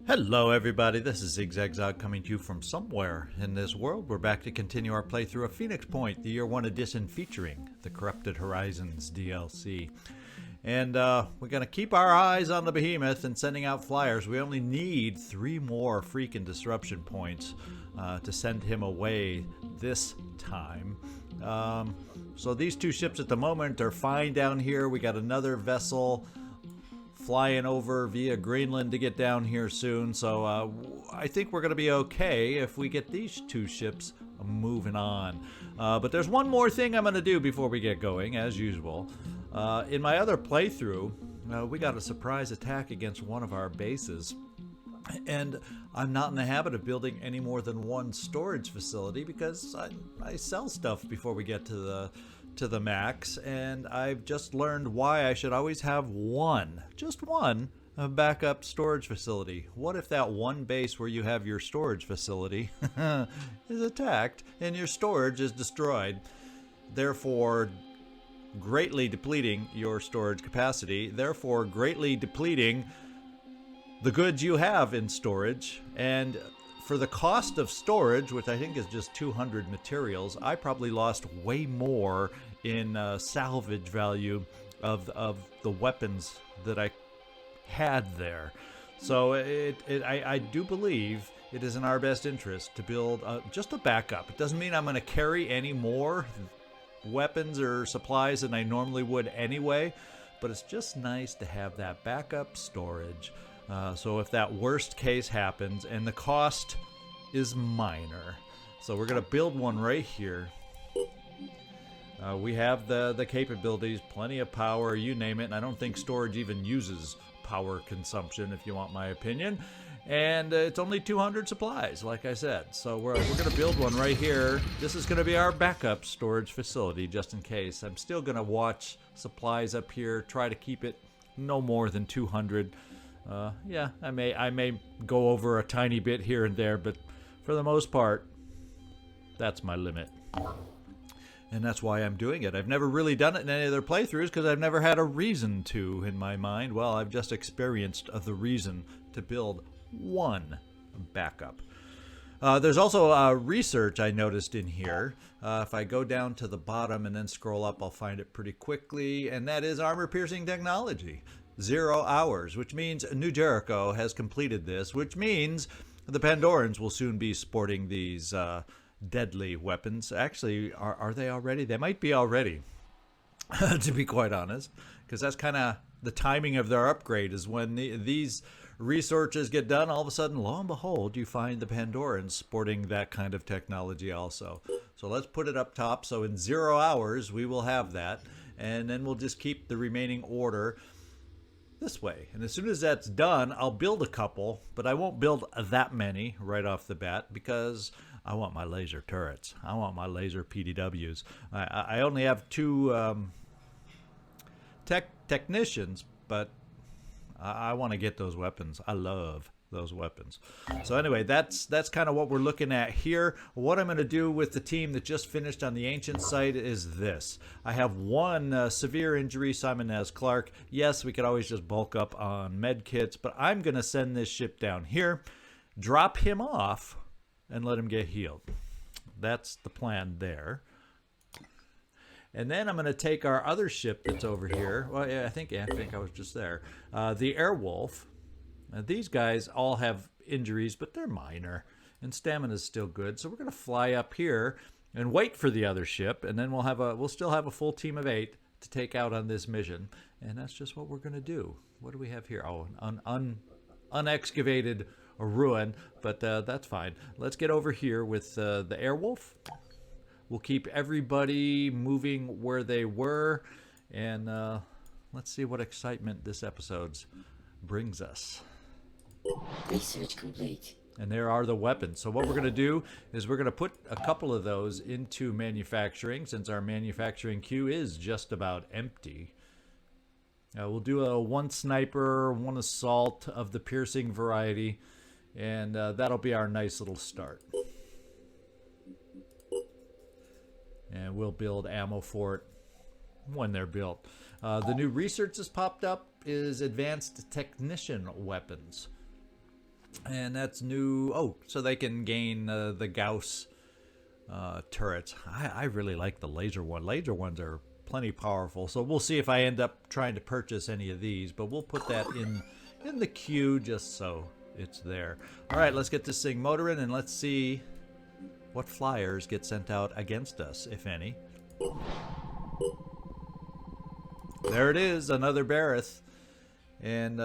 Hello everybody, this is Zigzagzog coming to you from somewhere in this world. We're back to continue our playthrough of Phoenix Point, the Year 1 edition featuring the Corrupted Horizons DLC. And we're going to keep our eyes on the behemoth and sending out flyers. We only need 3 more freaking disruption points to send him away this time. So these 2 ships at the moment are fine down here. We got another vessel flying over via Greenland to get down here soon, so I think we're going to be okay if we get these 2 ships moving on. But there's one more thing I'm going to do before we get going, as usual. In my other playthrough, we got a surprise attack against one of our bases, and I'm not in the habit of building any more than 1 storage facility because I sell stuff before we get to the max, and I've just learned why I should always have just one backup storage facility. What if that one base where you have your storage facility is attacked and your storage is destroyed, therefore greatly depleting your storage capacity, therefore greatly depleting the goods you have in storage? And for the cost of storage, which I think is just 200 materials, I probably lost way more in salvage value of the weapons that I had there. So I do believe it is in our best interest to build just a backup. It doesn't mean I'm going to carry any more weapons or supplies than I normally would anyway, but it's just nice to have that backup storage. So if that worst case happens, and the cost is minor. So we're going to build one right here. We have the capabilities, plenty of power, you name it, and I don't think storage even uses power consumption, if you want my opinion. And it's only 200 supplies, like I said. So we're going to build one right here. This is going to be our backup storage facility, just in case. I'm still going to watch supplies up here, try to keep it no more than 200. Yeah, I may go over a tiny bit here and there, but for the most part, that's my limit. And that's why I'm doing it. I've never really done it in any other playthroughs because I've never had a reason to in my mind. Well, I've just experienced the reason to build one backup. There's also research I noticed in here. If I go down to the bottom and then scroll up, I'll find it pretty quickly. And that is armor-piercing technology. 0 hours, which means New Jericho has completed this, which means the Pandorans will soon be sporting these deadly weapons. Actually, are they already? They might be already, to be quite honest, because that's kind of the timing of their upgrade is when these researches get done. All of a sudden, lo and behold, you find the Pandorans sporting that kind of technology also. So let's put it up top. So in 0 hours, we will have that, and then we'll just keep the remaining order this way. And as soon as that's done, I'll build a couple, but I won't build that many right off the bat because I want my laser turrets. I want my laser PDWs. I only have 2 technicians, but I want to get those weapons. I love those weapons. So anyway, that's kind of what we're looking at here. What I'm going to do with the team that just finished on the ancient site is this. I have 1 severe injury, Simon S. Clark. Yes, we could always just bulk up on med kits, but I'm going to send this ship down here, drop him off, and let him get healed. That's the plan there. And then I'm going to take our other ship that's over here. Well, yeah, I think I was just there. The Airwolf. These guys all have injuries, but they're minor, and stamina's still good. So we're going to fly up here and wait for the other ship, and then we'll still have a full team of 8 to take out on this mission, and that's just what we're going to do. What do we have here? Oh, an unexcavated ruin, but that's fine. Let's get over here with the Airwolf. We'll keep everybody moving where they were, and let's see what excitement this episode brings us. Research complete. And there are the weapons. So what we're going to do is we're going to put a couple of those into manufacturing, since our manufacturing queue is just about empty. We'll do a 1 sniper, 1 assault of the piercing variety, and that'll be our nice little start. And we'll build ammo for it when they're built. The new research that's popped up is advanced technician weapons. And that's new. Oh, so they can gain the Gauss turrets. I really like the laser one. Laser ones are plenty powerful. So we'll see if I end up trying to purchase any of these. But we'll put that in the queue just so it's there. All right, let's get this thing motoring and let's see what flyers get sent out against us, if any. There it is, another Berith. And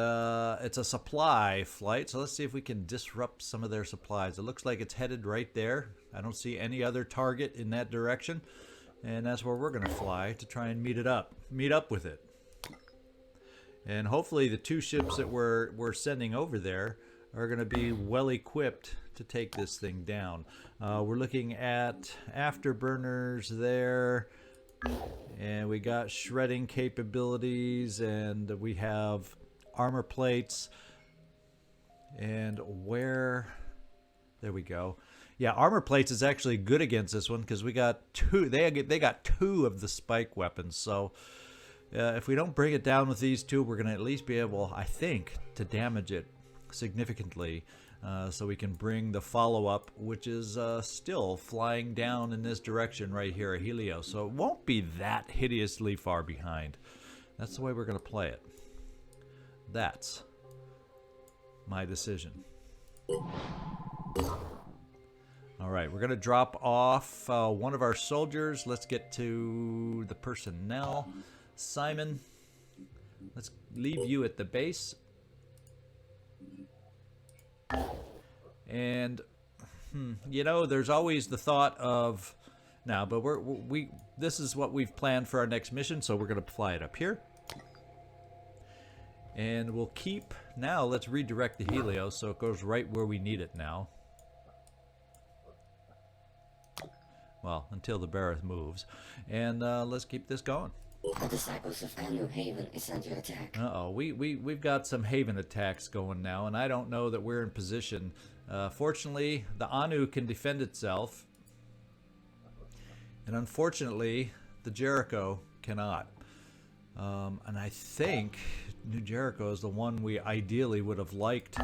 it's a supply flight, so let's see if we can disrupt some of their supplies. It looks like it's headed right there. I don't see any other target in that direction. And that's where we're going to fly to try and meet up with it. And hopefully the two ships that we're sending over there are going to be well equipped to take this thing down. We're looking at afterburners there. And we got shredding capabilities, and we have armor plates. And where... There we go. Yeah, armor plates is actually good against this one because we got two. They got two of the spike weapons. So if we don't bring it down with these two, we're going to at least be able, I think, to damage it significantly. So we can bring the follow-up, which is still flying down in this direction right here at Helios. So it won't be that hideously far behind. That's the way we're going to play it. That's my decision. All right, we're going to drop off one of our soldiers. Let's get to the personnel. Simon, let's leave you at the base. And you know, there's always the thought of now, but this is what we've planned for our next mission, so we're going to fly it up here. And we'll keep now, let's redirect the Helios so it goes right where we need it now. Well, until the Berith moves. And let's keep this going. The disciples of Anu Haven is under attack. Uh-oh, we've got some Haven attacks going now, and I don't know that we're in position. Fortunately, the Anu can defend itself. And unfortunately, the Jericho cannot. And I think New Jericho is the one we ideally would have liked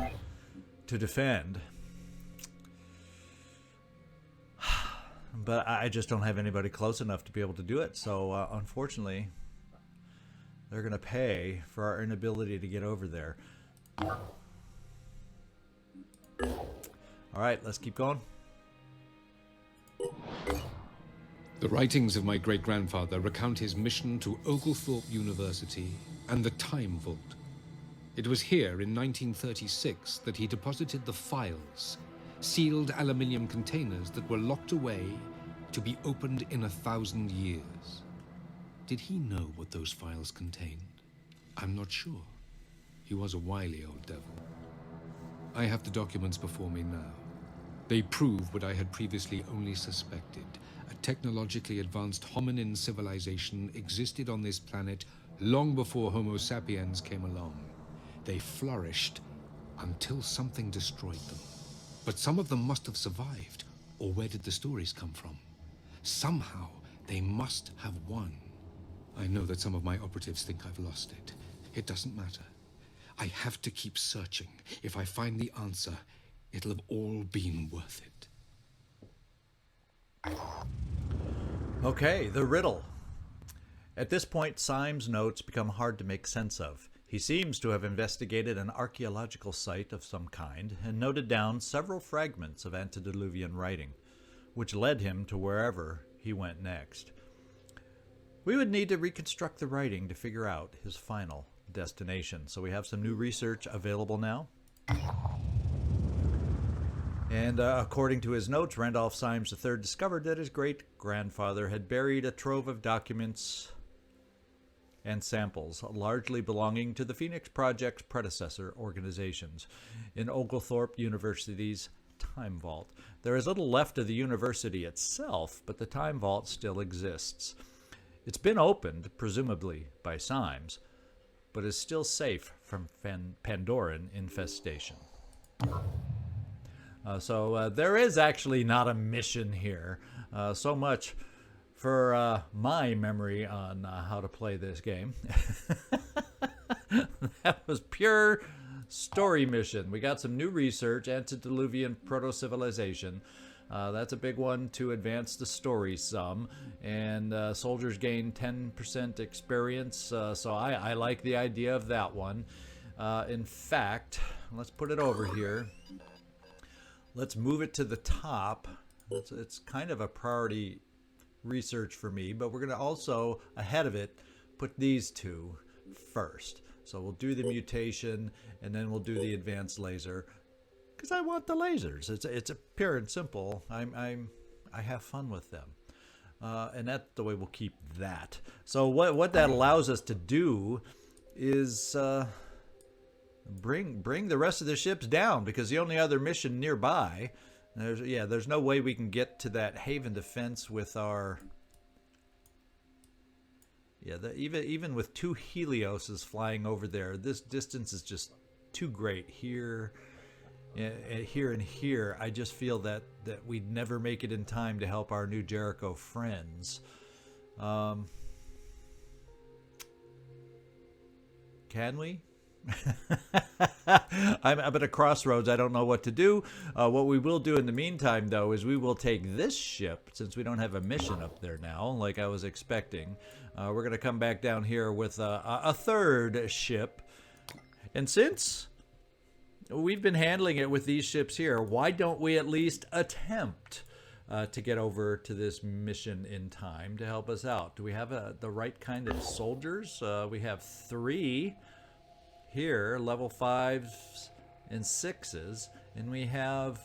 to defend. But I just don't have anybody close enough to be able to do it. So, unfortunately, they're going to pay for our inability to get over there. All right, let's keep going. The writings of my great-grandfather recount his mission to Oglethorpe University and the Time Vault. It was here in 1936 that he deposited the files, sealed aluminium containers that were locked away to be opened in 1,000 years. Did he know what those files contained? I'm not sure. He was a wily old devil. I have the documents before me now. They prove what I had previously only suspected. A technologically advanced hominin civilization existed on this planet long before Homo sapiens came along. They flourished until something destroyed them. But some of them must have survived, or where did the stories come from? Somehow, they must have won. I know that some of my operatives think I've lost it. It doesn't matter. I have to keep searching. If I find the answer, it'll have all been worth it. Okay, the riddle. At this point, Syme's notes become hard to make sense of. He seems to have investigated an archaeological site of some kind and noted down several fragments of antediluvian writing, which led him to wherever he went next. We would need to reconstruct the writing to figure out his final destination. So we have some new research available now. And according to his notes, Randolph Symes III discovered that his great-grandfather had buried a trove of documents and samples, largely belonging to the Phoenix Project's predecessor organizations, in Oglethorpe University's Time Vault. There is little left of the university itself, but the Time Vault still exists. It's been opened, presumably by Symes, but is still safe from Pandoran infestation. So there is actually not a mission here. So much for my memory on how to play this game. That was pure Story mission. We got some new research, antediluvian proto-civilization. That's a big one to advance the story some. And soldiers gain 10% experience. So I like the idea of that one. In fact, let's put it over here. Let's move it to the top. It's kind of a priority research for me, but we're going to also, ahead of it, put these two first. So we'll do the mutation, and then we'll do the advanced laser, because I want the lasers. It's pure and simple. I have fun with them, and that's the way we'll keep that. So what that allows us to do is bring the rest of the ships down, because the only other mission nearby, there's no way we can get to that haven defense with our even with 2 Helioses flying over there. This distance is just too great. Here and here, I just feel that we'd never make it in time to help our new Jericho friends. Can we? I'm at a crossroads. I don't know what to do. What we will do in the meantime, though, is we will take this ship, since we don't have a mission up there now, like I was expecting. We're going to come back down here with a third ship. And since we've been handling it with these ships here, why don't we at least attempt to get over to this mission in time to help us out? Do we have the right kind of soldiers? We have 3 here, level 5s and 6s, and we have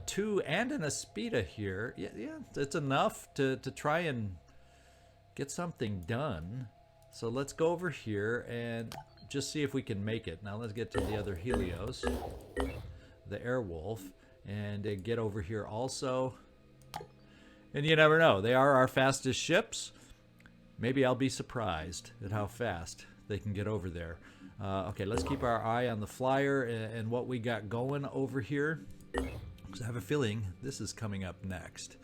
2 and an Speedy here. Yeah, it's enough to try and get something done. So let's go over here and just see if we can make it. Now let's get to the other Helios, the Airwolf, and get over here also. And you never know, they are our fastest ships. Maybe I'll be surprised at how fast they can get over there. Okay, let's keep our eye on the flyer and what we got going over here, because I have a feeling this is coming up next.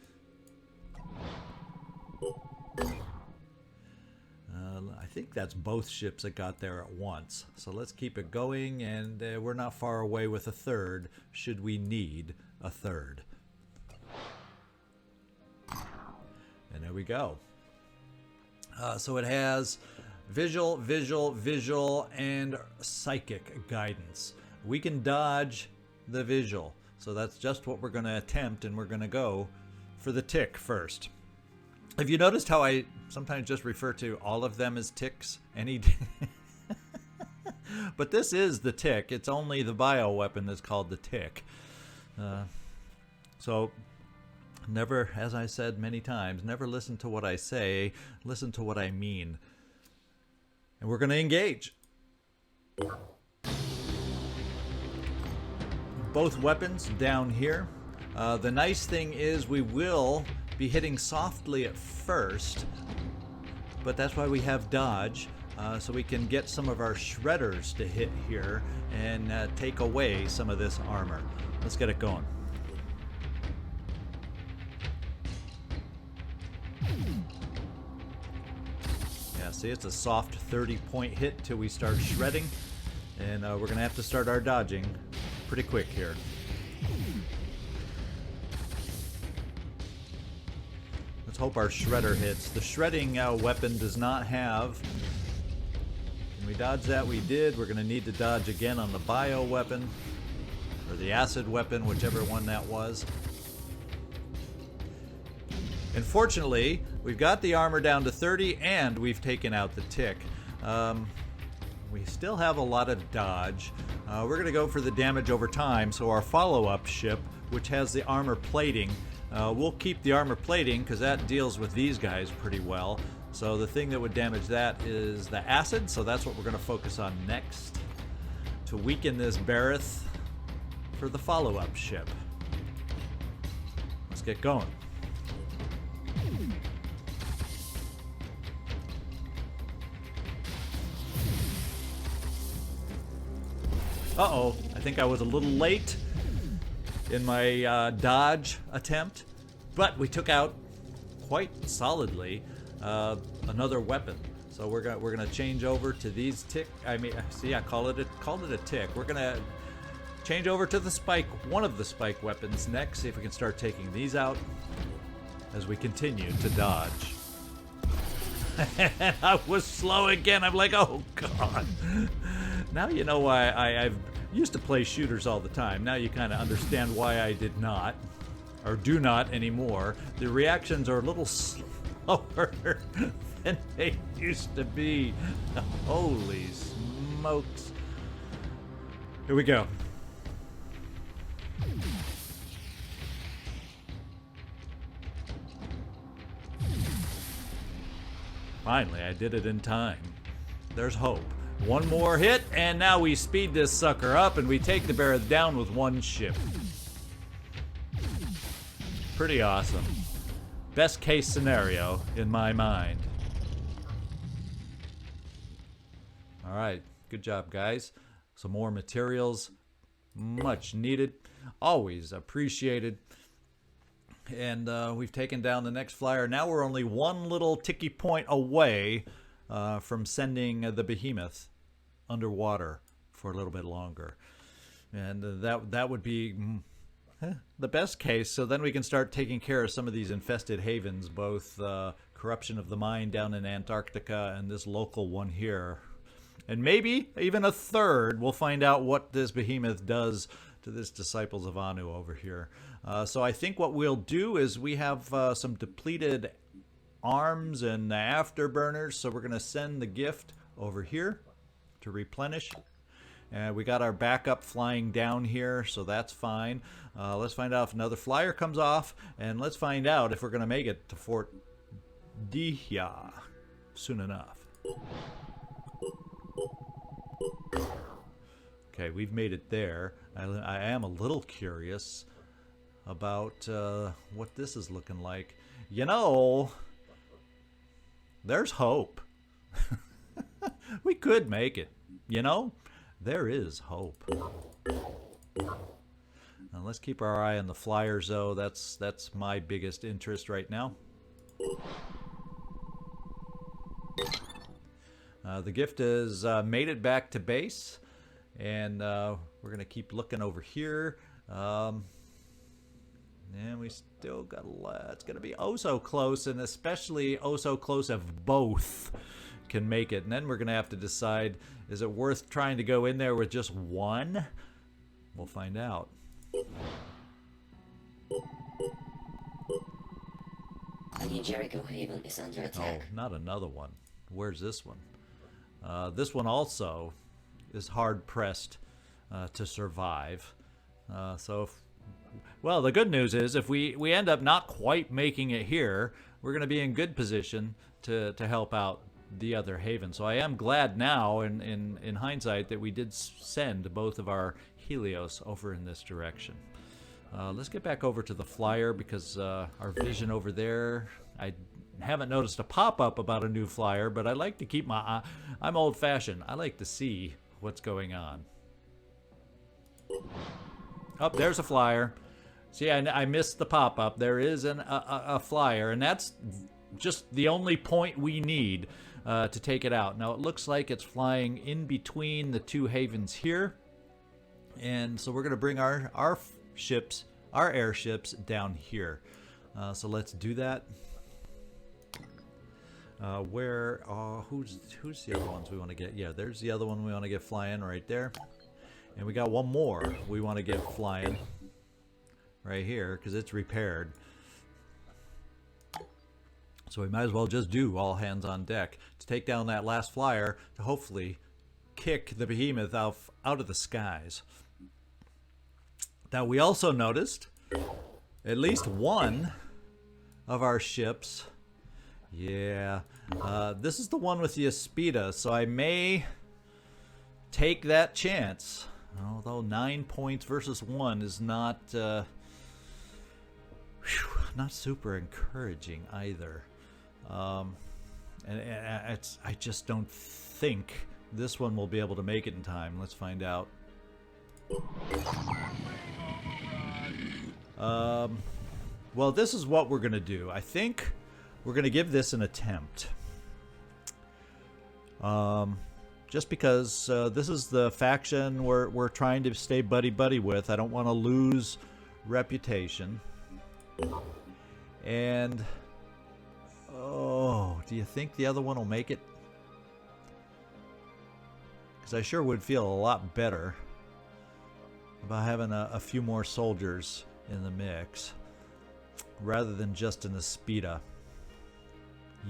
I think that's both ships that got there at once. So let's keep it going, and we're not far away with a third, should we need a third. And there we go. So it has visual, and psychic guidance. We can dodge the visual. So that's just what we're going to attempt, and we're going to go for the tick first. Have you noticed how I sometimes just refer to all of them as ticks? But this is the tick. It's only the bioweapon that's called the tick. So never, as I said many times, never listen to what I say, listen to what I mean. And we're going to engage. Both weapons down here. The nice thing is we will be hitting softly at first, but that's why we have dodge, so we can get some of our shredders to hit here and take away some of this armor. Let's get it going. Yeah, see, it's a soft 30-point hit till we start shredding, and we're going to have to start our dodging pretty quick here. Let's hope our shredder hits. The shredding weapon does not have... Can we dodge that? We did. We're going to need to dodge again on the bio weapon, or the acid weapon, whichever one that was. Unfortunately, we've got the armor down to 30, and we've taken out the tick. We still have a lot of dodge. We're going to go for the damage over time, so our follow-up ship, which has the armor plating, we'll keep the armor plating because that deals with these guys pretty well. So the thing that would damage that is the acid, so that's what we're going to focus on next to weaken this Berith for the follow-up ship. Let's get going. Uh-oh, I think I was a little late in my dodge attempt, but we took out quite solidly another weapon. So we're gonna change over to these tick. I mean, see, I called it a tick. We're gonna change over to the spike, one of the spike weapons next. See if we can start taking these out as we continue to dodge. I was slow again. I'm like, oh god. Now you know why I've used to play shooters all the time. Now you kind of understand why I did not, or do not anymore. The reactions are a little slower than they used to be. Holy smokes. Here we go. Finally, I did it in time. There's hope. One more hit, and now we speed this sucker up, and we take the Berith down with one ship. Pretty awesome. Best case scenario, in my mind. Alright, good job, guys. Some more materials. Much needed. Always appreciated. And we've taken down the next flyer. Now we're only one little ticky point away from sending the behemoth underwater for a little bit longer. And that would be the best case. So then we can start taking care of some of these infested havens, both corruption of the mine down in Antarctica and this local one here. And maybe even a third. We'll find out what this behemoth does to this Disciples of Anu over here. So I think what we'll do is we have some depleted arms and afterburners, so we're going to send the gift over here to replenish. And we got our backup flying down here, so that's fine. Let's find out if another flyer comes off, and let's find out if we're going to make it to Fort Dihya soon enough. Okay, we've made it there. I am a little curious about what this is looking like. You know, there's hope. We could make it. You know, there is hope. Now let's keep our eye on the flyers, though. That's my biggest interest right now. The gift has made it back to base, and we're gonna keep looking over here. And we still got a lot. It's gonna be oh so close, and especially oh so close if both can make it. And then we're gonna have to decide: is it worth trying to go in there with just one? We'll find out. The new Jericho Haven is under attack. Oh, not another one. Where's this one? This one also is hard pressed to survive. Well, the good news is if we end up not quite making it here, we're going to be in good position to help out the other haven. So I am glad now, in hindsight, that we did send both of our Helios over in this direction. Let's get back over to the flyer, because our vision over there, I haven't noticed a pop-up about a new flyer, but I like to keep my eye. I'm old-fashioned. I like to see what's going on. Oh, there's a flyer. See, I missed the pop-up. There is a flyer, and that's just the only point we need to take it out. Now, it looks like it's flying in between the two havens here, and so we're going to bring our airships down here. So let's do that. Who's the other ones we want to get? Yeah, there's the other one we want to get flying right there. And we got one more we want to get flying right here, because it's repaired. So we might as well just do all hands on deck to take down that last flyer to hopefully kick the behemoth out of the skies. Now, we also noticed at least one of our ships. Yeah, this is the one with the Speedy, so I may take that chance. Although 9 points versus 1 is not super encouraging either. And I just don't think this one will be able to make it in time. Let's find out. Well, this is what we're going to do. I think we're going to give this an attempt. Just because this is the faction we're trying to stay buddy-buddy with. I don't want to lose reputation. And... oh, do you think the other one will make it? Because I sure would feel a lot better about having a few more soldiers in the mix rather than just an Aspida.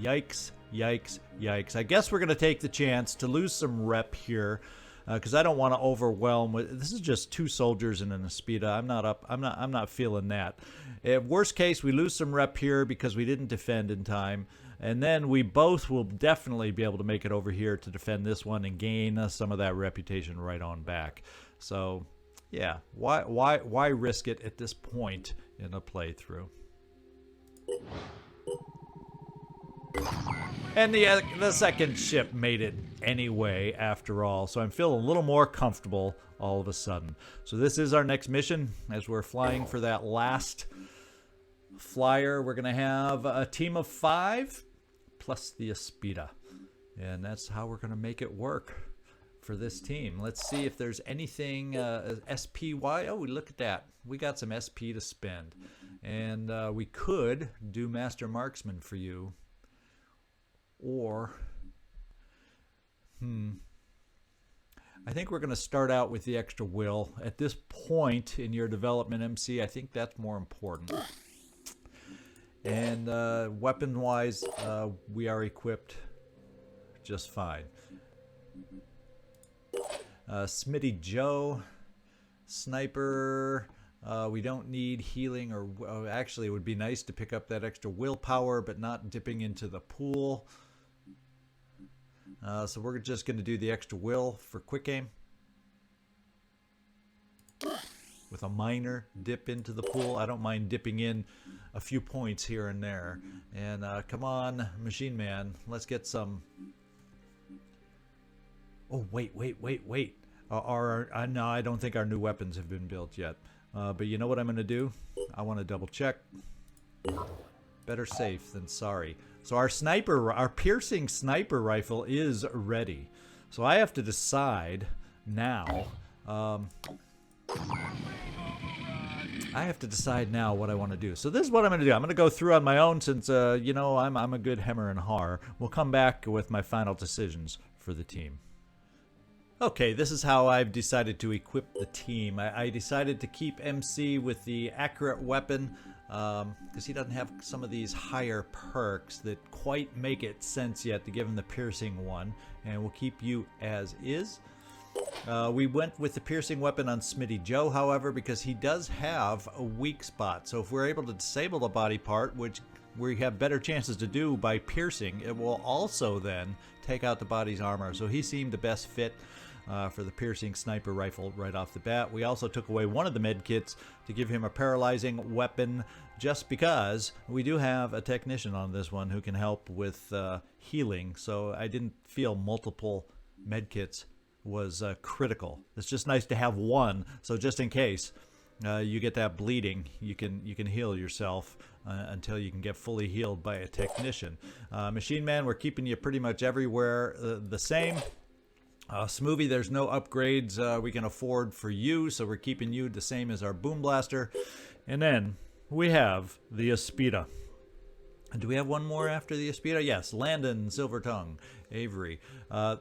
Yikes, yikes, yikes. I guess we're going to take the chance to lose some rep here because I don't want to overwhelm with this is just 2 soldiers and an Aspida. I'm not feeling that. At worst case, we lose some rep here because we didn't defend in time. And then we both will definitely be able to make it over here to defend this one and gain some of that reputation right on back. So, yeah, why risk it at this point in a playthrough? And the second ship made it anyway, after all. So I'm feeling a little more comfortable all of a sudden. So this is our next mission as we're flying for that last flyer. We're going to have a team of 5 plus the Aspida. And that's how we're going to make it work for this team. Let's see if there's anything SPY. Oh, look at that. We got some SP to spend. And we could do Master Marksman for you. Or, I think we're going to start out with the extra will. At this point in your development, MC, I think that's more important. And weapon-wise, we are equipped just fine. Smitty Joe, Sniper, we don't need healing, or actually it would be nice to pick up that extra willpower, but not dipping into the pool. So we're just going to do the extra will for quick aim. With a minor dip into the pool. I don't mind dipping in a few points here and there. And come on, Machine Man. Let's get some... oh, wait. No, I don't think our new weapons have been built yet. But you know what I'm going to do? I want to double check. Better safe than sorry. So our sniper, our piercing sniper rifle is ready. So I have to decide now. I have to decide now what I want to do. So this is what I'm going to do. I'm going to go through on my own since, you know, I'm a good hemmer and har. We'll come back with my final decisions for the team. Okay, this is how I've decided to equip the team. I decided to keep MC with the accurate weapon because he doesn't have some of these higher perks that quite make it sense yet to give him the piercing one. And we'll keep you as is. We went with the piercing weapon on Smitty Joe, however, because he does have a weak spot. So if we're able to disable the body part, which we have better chances to do by piercing, it will also then take out the body's armor. So he seemed the best fit for the piercing sniper rifle right off the bat. We also took away one of the med kits to give him a paralyzing weapon just because we do have a technician on this one who can help with healing. So I didn't feel multiple med kits was critical. It's just nice to have one, so just in case you get that bleeding, you can heal yourself until you can get fully healed by a technician. Machine Man, we're keeping you pretty much everywhere the same. Smoothie, there's no upgrades we can afford for you, so we're keeping you the same as our Boom Blaster. And then we have the Aspida. And do we have one more after the Aspida? Yes, Landon, Silver Tongue, Avery.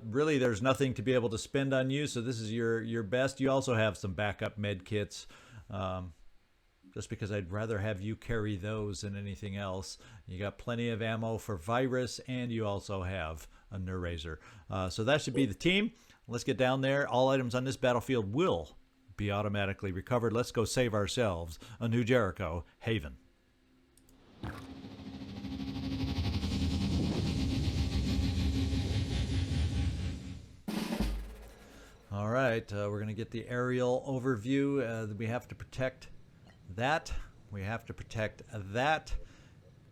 Really, there's nothing to be able to spend on you, so this is your best. You also have some backup med kits, just because I'd rather have you carry those than anything else. You got plenty of ammo for Virus, and you also have a Neurazer. So that should be the team. Let's get down there. All items on this battlefield will be automatically recovered. Let's go save ourselves a new Jericho Haven. All right, we're going to get the aerial overview. We have to protect that. We have to protect that.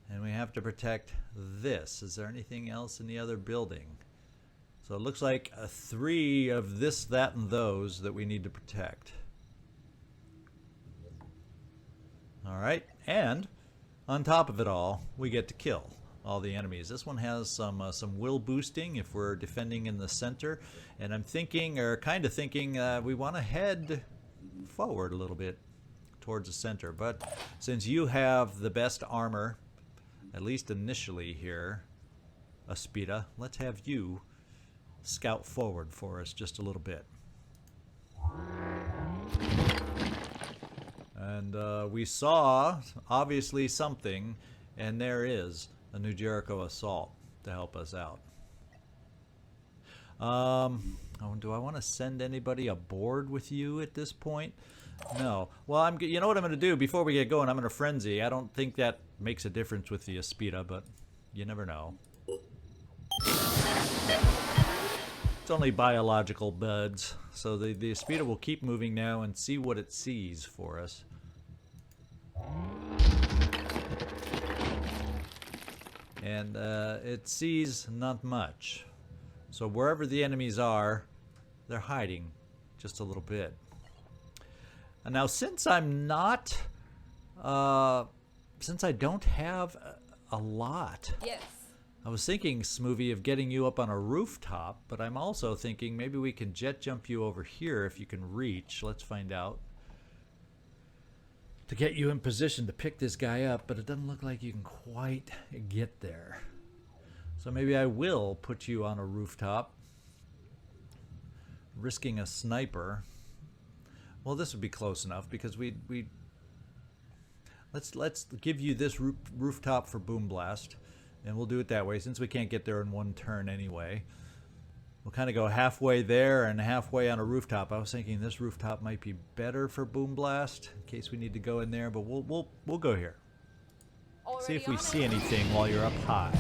And we have to protect this. Is there anything else in the other building? So it looks like 3 of this, that, and those that we need to protect. All right, and on top of it all, we get to kill all the enemies. This one has some will boosting if we're defending in the center, and I'm thinking, or kind of thinking, we want to head forward a little bit towards the center. But since you have the best armor, at least initially here, Speedy, let's have you scout forward for us just a little bit. And we saw, obviously, something, and there is a New Jericho assault to help us out. Do I want to send anybody aboard with you at this point? No. Well, you know what I'm going to do before we get going? I'm going to frenzy. I don't think that makes a difference with the Speedy, but you never know. It's only biological buds, so the Speedy will keep moving now and see what it sees for us. And it sees not much. So wherever the enemies are, they're hiding just a little bit. And now since I'm not, since I don't have a lot. Yes. I was thinking, Smoothie, of getting you up on a rooftop, but I'm also thinking maybe we can jet jump you over here if you can reach. Let's find out. To get you in position to pick this guy up, but it doesn't look like you can quite get there. So maybe I will put you on a rooftop, risking a sniper. Well, this would be close enough because let's give you this rooftop for Boom Blast. And we'll do it that way, since we can't get there in one turn anyway. We'll kind of go halfway there and halfway on a rooftop. I was thinking this rooftop might be better for Boom Blast, in case we need to go in there, but we'll go here. Already see if we on see it? anything while you're up high.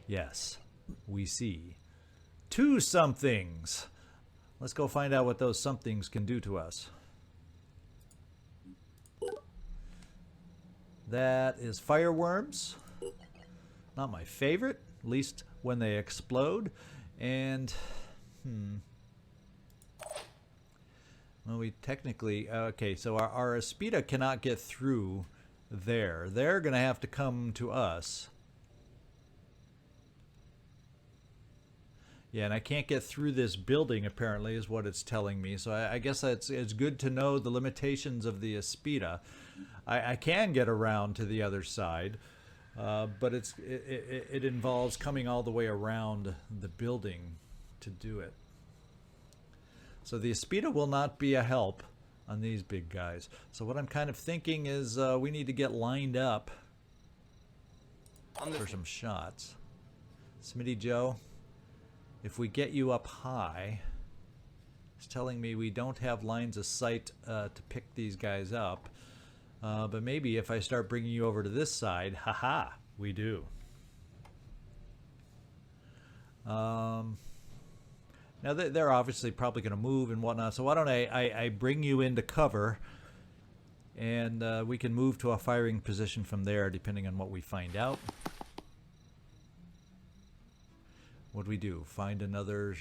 Yes, we see 2 somethings. Let's go find out what those somethings can do to us. That is fireworms. Not my favorite, at least when they explode. And, well, we technically, okay, so our Speedy cannot get through there. They're going to have to come to us. Yeah, and I can't get through this building, apparently, is what it's telling me. So I guess it's good to know the limitations of the Speedy. I can get around to the other side. But it involves coming all the way around the building to do it. So the Speedy will not be a help on these big guys. So what I'm kind of thinking is we need to get lined up for some shots. Smitty Joe, if we get you up high, it's telling me we don't have lines of sight to pick these guys up. But maybe if I start bringing you over to this side, haha, we do. Now they're obviously probably going to move and whatnot, so why don't I bring you into cover, and we can move to a firing position from there depending on what we find out. What'd we do? Find another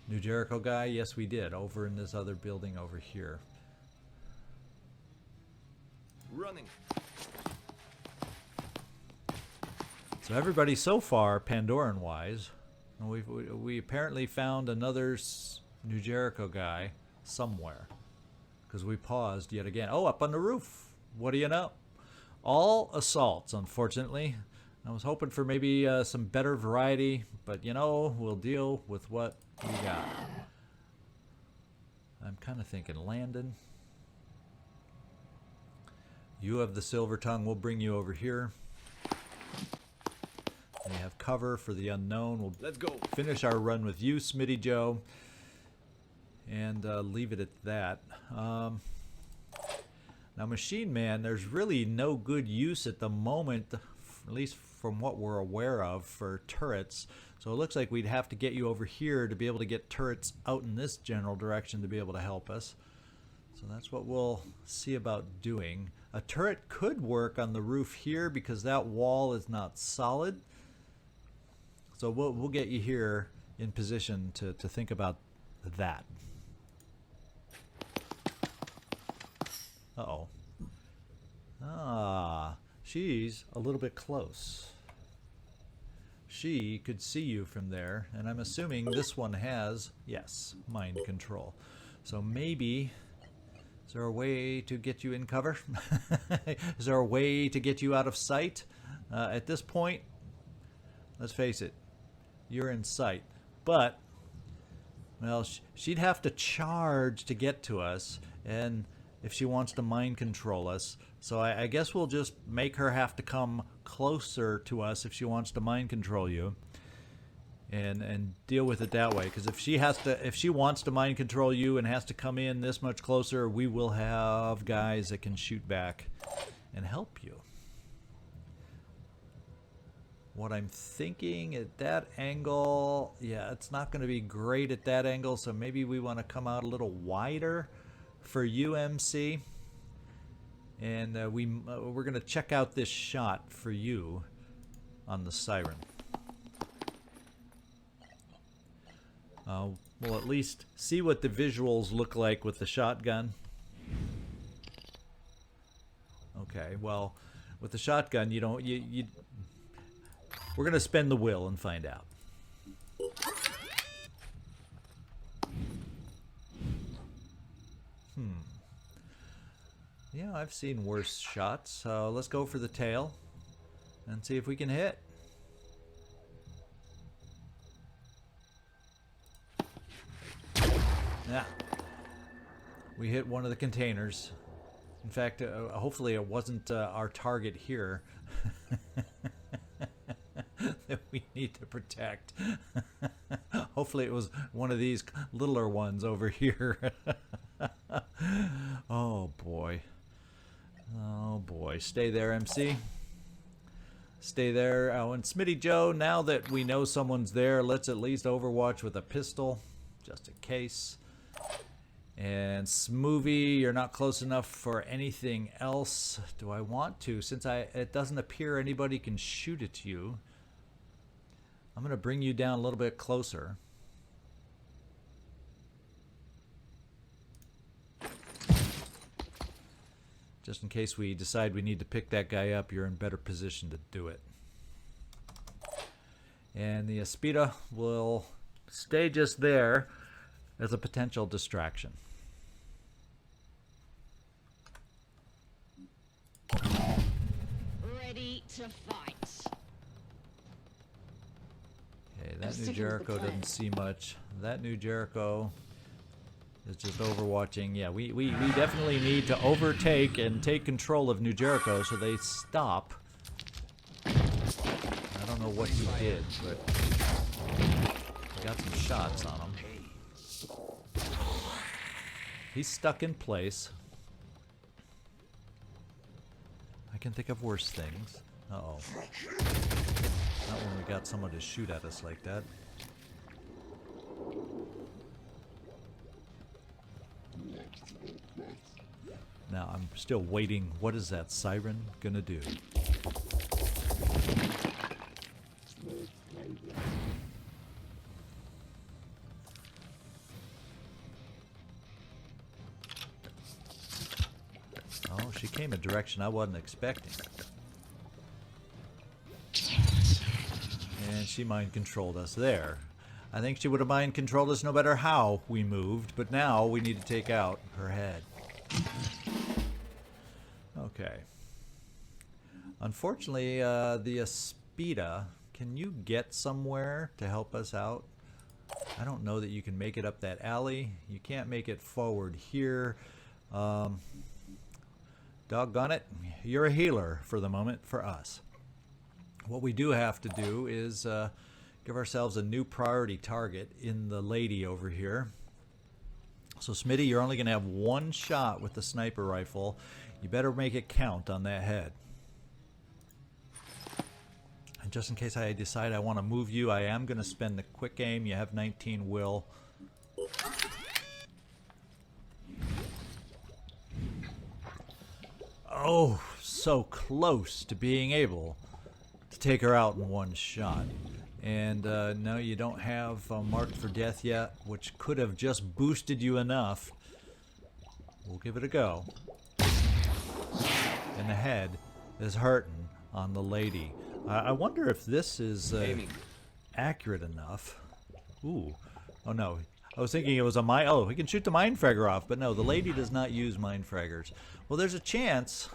New Jericho guy? Yes, we did, over in this other building over here. Running. So everybody so far, Pandoran-wise, we apparently found another New Jericho guy somewhere, because we paused yet again. Oh, up on the roof. What do you know? All assaults, unfortunately. I was hoping for maybe some better variety, but you know, we'll deal with what we got. I'm kind of thinking Landon. You have the silver tongue. We'll bring you over here. We have cover for the unknown. Let's go. Finish our run with you, Smitty Joe, and leave it at that. Now, Machine Man, there's really no good use at the moment, at least from what we're aware of, for turrets. So it looks like we'd have to get you over here to be able to get turrets out in this general direction to be able to help us. So that's what we'll see about doing. A turret could work on the roof here because that wall is not solid. So we'll get you here in position to think about that. Uh-oh. Ah, she's a little bit close. she could see you from there, and I'm assuming this one has, yes, mind control. So maybe, is there a way to get you in cover? Is there a way to get you out of sight? At this point, let's face it, you're in sight. But, well, she'd have to charge to get to us, and if she wants to mind control us. So I guess we'll just make her have to come closer to us if she wants to mind control you, and deal with it that way. Because if she wants to mind control you and has to come in this much closer, we will have guys that can shoot back and help you. What I'm thinking at that angle, yeah, it's not going to be great at that angle, so maybe we want to come out a little wider for UMC, and we're going to check out this shot for you on the siren. We'll at least see what the visuals look like with the shotgun. Okay, well, with the shotgun, you don't we're going to spend the will and find out. Yeah, I've seen worse shots, so let's go for the tail and see if we can hit. Yeah, we hit one of the containers. In fact, hopefully it wasn't our target here that we need to protect. Hopefully it was one of these littler ones over here. Oh boy. Oh boy. Stay there, MC. Stay there. Oh, and Smitty Joe, now that we know someone's there, let's at least overwatch with a pistol, just in case. And Smoovie, you're not close enough for anything else. Do I want to? Since it doesn't appear anybody can shoot at you, I'm going to bring you down a little bit closer. Just in case we decide we need to pick that guy up, you're in better position to do it. And the Speedy will stay just there as a potential distraction. Ready to fight. Okay, that new Jericho doesn't see much. That new Jericho is just overwatching. Yeah, we definitely need to overtake and take control of New Jericho so they stop. I don't know what he did, but we got some shots on him. He's stuck in place. I can think of worse things. Uh-oh. Not when we got someone to shoot at us like that. Now I'm still waiting. What is that siren gonna do? Oh, she came a direction I wasn't expecting. And she mind controlled us there. I think she would have mind controlled us no matter how we moved, but now we need to take out her head. Okay. Unfortunately, the Speedy, can you get somewhere to help us out? I don't know that you can make it up that alley. You can't make it forward here. Doggone it, you're a healer for the moment for us. What we do have to do is give ourselves a new priority target in the lady over here. So Smitty, you're only going to have one shot with the sniper rifle. You better make it count on that head. And just in case I decide I want to move you, I am going to spend the quick aim. You have 19 will. Oh, so close to being able to take her out in one shot. And no, you don't have marked for death yet, which could have just boosted you enough. We'll give it a go. And the head is hurting on the lady. I wonder if this is accurate enough. Ooh. Oh no. I was thinking it was a mine. Oh, we can shoot the mine fragger off, but no, the lady does not use mine fraggers. Well, there's a chance,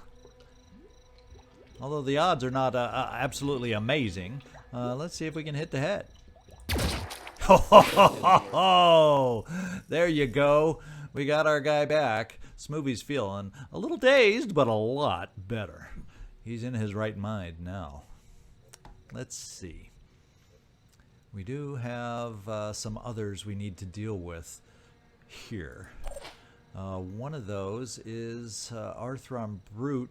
although the odds are not absolutely amazing. Let's see if we can hit the head. Oh, there you go. We got our guy back. Smoovy's feeling a little dazed, but a lot better. He's in his right mind now. Let's see. We do have some others we need to deal with here. One of those is Arthron Brute.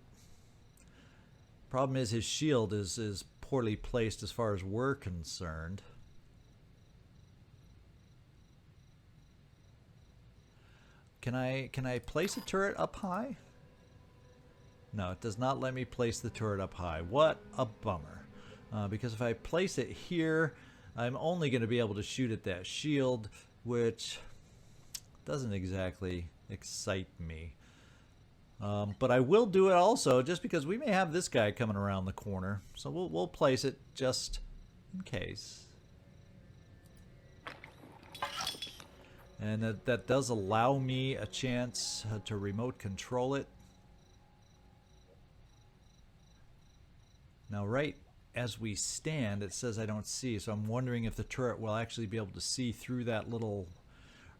Problem is his shield is poorly placed as far as we're concerned. Can I place a turret up high? No, it does not let me place the turret up high. What a bummer. Because if I place it here, I'm only going to be able to shoot at that shield, which doesn't exactly excite me. But I will do it also, just because we may have this guy coming around the corner. So we'll place it just in case. And that does allow me a chance to remote control it. Now, right as we stand, it says I don't see, so I'm wondering if the turret will actually be able to see through that little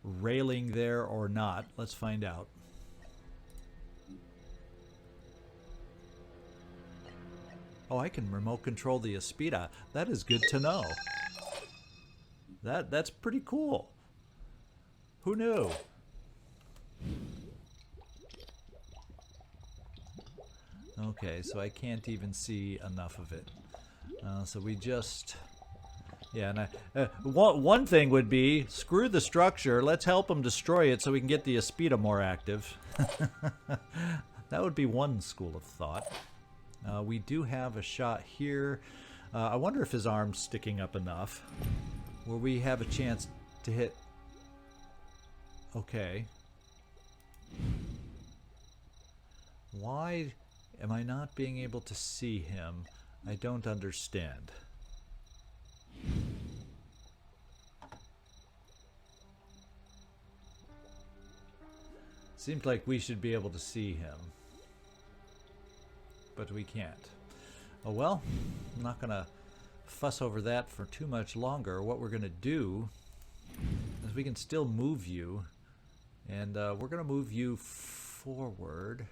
railing there or not. Let's find out. Oh, I can remote control the Speedy. That is good to know. That's pretty cool. Who knew? Okay, so I can't even see enough of it. So we just... Yeah, and one thing would be, screw the structure, let's help them destroy it so we can get the Speedy more active. That would be one school of thought. We do have a shot here. I wonder if his arm's sticking up enough. Will we have a chance to hit... Okay. Why am I not being able to see him? I don't understand. Seems like we should be able to see him. But we can't. Oh well, I'm not going to fuss over that for too much longer. What we're going to do is we can still move you. And we're going to move you forward.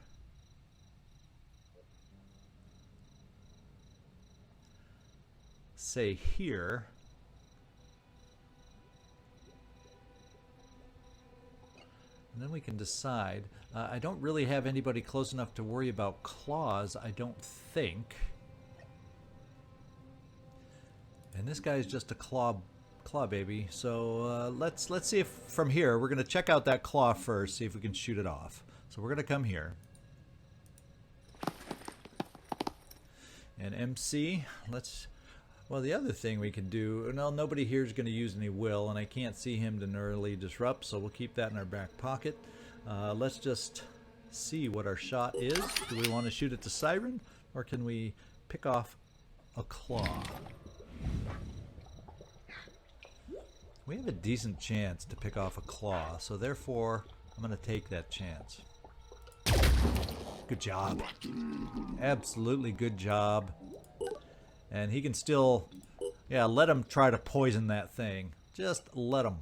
Say here. And then we can decide. I don't really have anybody close enough to worry about claws, I don't think. And this guy's just a claw baby. So let's see if from here we're gonna check out that claw first, see if we can shoot it off. So we're gonna come here. And MC, well, the other thing we can do, no, nobody here is going to use any will, and I can't see him to nearly disrupt, so we'll keep that in our back pocket. Let's just see what our shot is. Do we want to shoot at the siren, or can we pick off a claw? We have a decent chance to pick off a claw, so therefore I'm going to take that chance. Good job. Absolutely good job. And he can still, yeah, let him try to poison that thing. Just let him.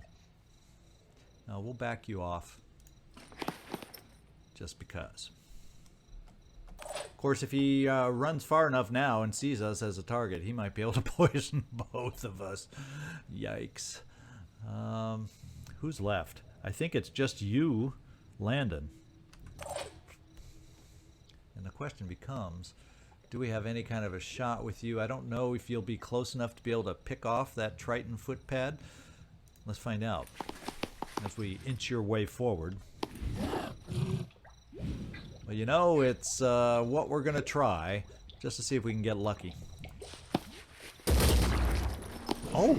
Now we'll back you off. Just because. Of course, if he runs far enough now and sees us as a target, he might be able to poison both of us. Yikes. Who's left? I think it's just you, Landon. And the question becomes, do we have any kind of a shot with you? I don't know if you'll be close enough to be able to pick off that Triton footpad. Let's find out as we inch your way forward. Well, you know, it's what we're going to try just to see if we can get lucky. Oh,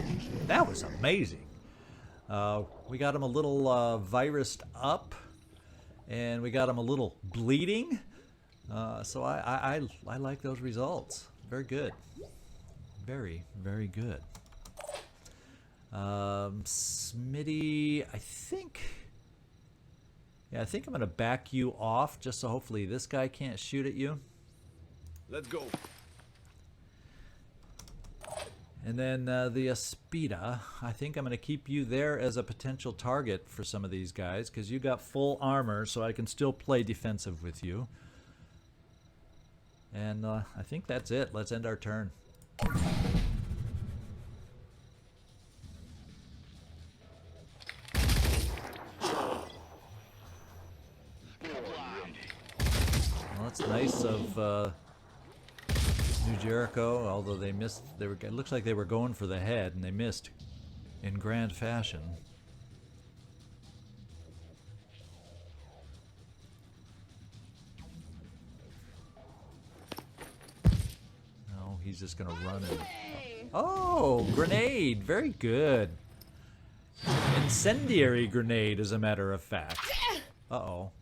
that was amazing. We got him a little virused up, and we got him a little bleeding. So I like those results. Very good. Very, very good. Smitty, I think... Yeah, I think I'm going to back you off just so hopefully this guy can't shoot at you. Let's go. And then the Aspida, I think I'm going to keep you there as a potential target for some of these guys because you got full armor, so I can still play defensive with you. And I think that's it. Let's end our turn. Well, that's nice of New Jericho, although they missed. It looks like they were going for the head, and they missed in grand fashion. No, he's just gonna run and... Oh, grenade! Very good. Incendiary grenade, as a matter of fact. Uh-oh.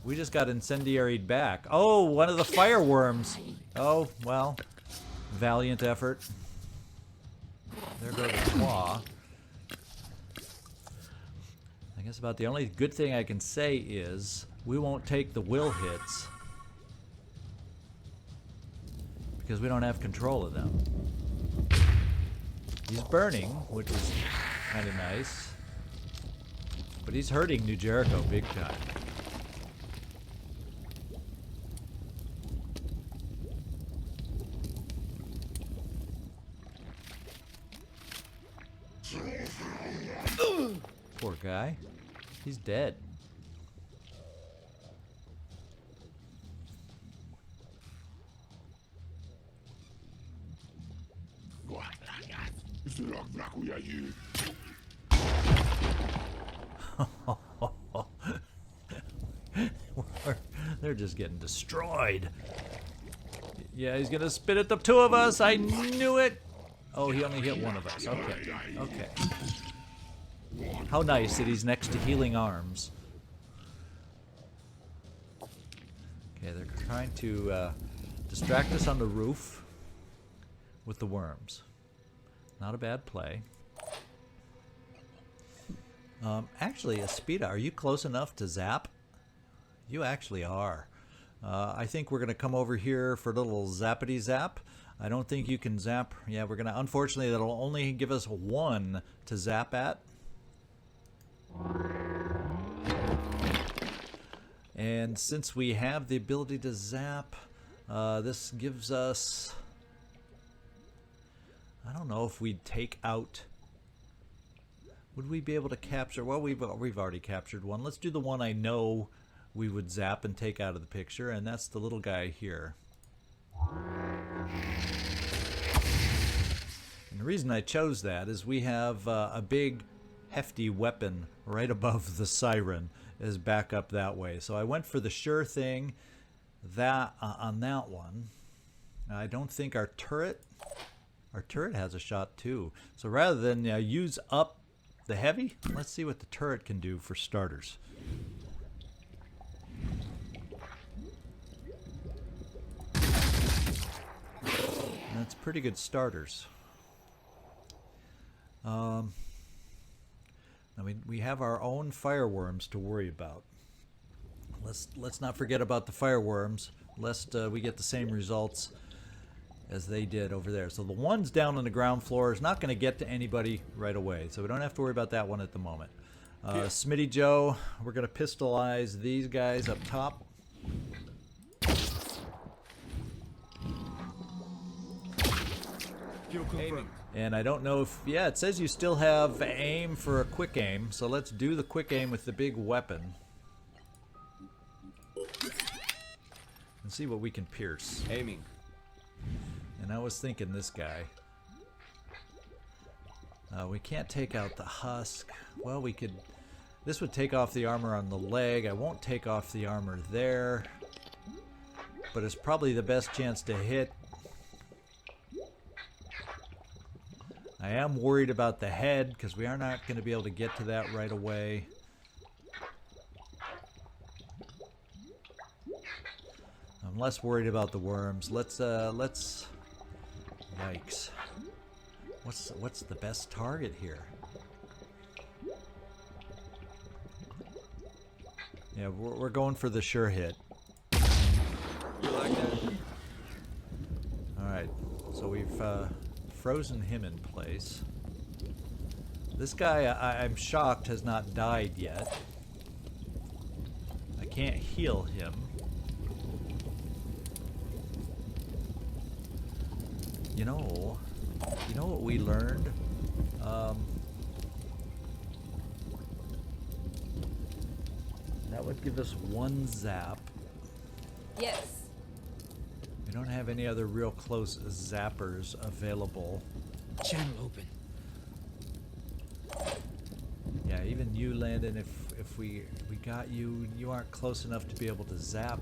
We just got incendiaried back. Oh, one of the fireworms. Oh, well. Valiant effort. There goes the claw. I guess about the only good thing I can say is we won't take the will hits because we don't have control of them. He's burning, which is kind of nice. But he's hurting New Jericho big time. Poor guy. He's dead. They're just getting destroyed. Yeah, he's gonna spit at the two of us. I knew it. Oh, he only hit one of us. Okay. Okay. How nice that he's next to healing arms. Okay, they're trying to distract us on the roof with the worms. Not a bad play. Actually, Aspida, are you close enough to zap? You actually are. I think we're going to come over here for a little zappity zap. I don't think you can zap. Yeah, we're going to... Unfortunately, that'll only give us one to zap at. And since we have the ability to zap, this gives us... I don't know if we'd take out... Would we be able to capture... Well, we've already captured one. Let's do the one I know we would zap and take out of the picture, and that's the little guy here. And the reason I chose that is we have a big, hefty weapon right above the siren as backup that way. So I went for the sure thing that on that one. I don't think our turret has a shot too. So rather than use up the heavy, let's see what the turret can do for starters. That's pretty good starters. I mean, we have our own fireworms to worry about. Let's not forget about the fireworms, lest we get the same results as they did over there. So the one's down on the ground floor is not going to get to anybody right away, so we don't have to worry about that one at the moment. Smitty Joe, we're going to pistolize these guys up top. Aiming. And I don't know if... Yeah, it says you still have aim for a quick aim, so let's do the quick aim with the big weapon. And see what we can pierce. Aiming. And I was thinking this guy. We can't take out the husk. Well, we could... This would take off the armor on the leg. I won't take off the armor there. But it's probably the best chance to hit. I am worried about the head because we are not going to be able to get to that right away. I'm less worried about the worms. Let's Yikes. What's the best target here? Yeah, we're going for the sure hit. You like that? Alright, so we've frozen him in place. This guy, I'm shocked, has not died yet. I can't heal him. You know what we learned? That would give us one zap. Yes. We don't have any other real close zappers available. Channel open. Yeah, even you, Landon, if we got you, you aren't close enough to be able to zap.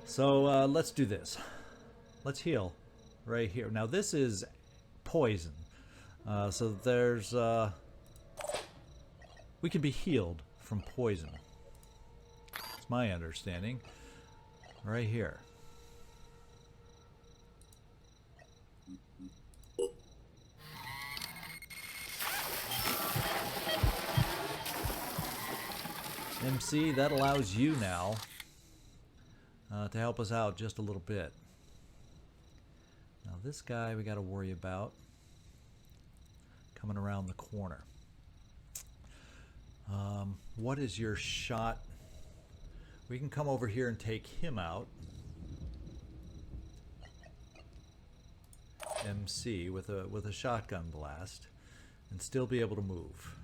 So let's do this. Let's heal right here. Now this is poison, so there's we can be healed from poison. It's my understanding. Right here. MC, that allows you now to help us out just a little bit. Now this guy we got to worry about coming around the corner. What is your shot? We can come over here and take him out. MC with a shotgun blast and still be able to move.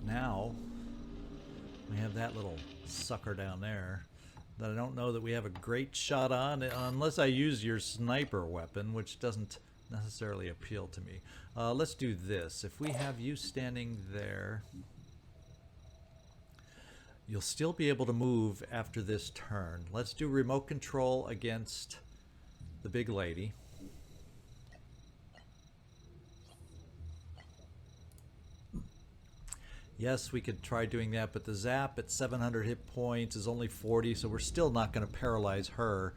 Now we have that little sucker down there that I don't know that we have a great shot on unless I use your sniper weapon, which doesn't necessarily appeal to me. Let's do this. If we have you standing there, you'll still be able to move after this turn. Let's do remote control against the big lady. Yes, we could try doing that, but the zap at 700 hit points is only 40, so we're still not going to paralyze her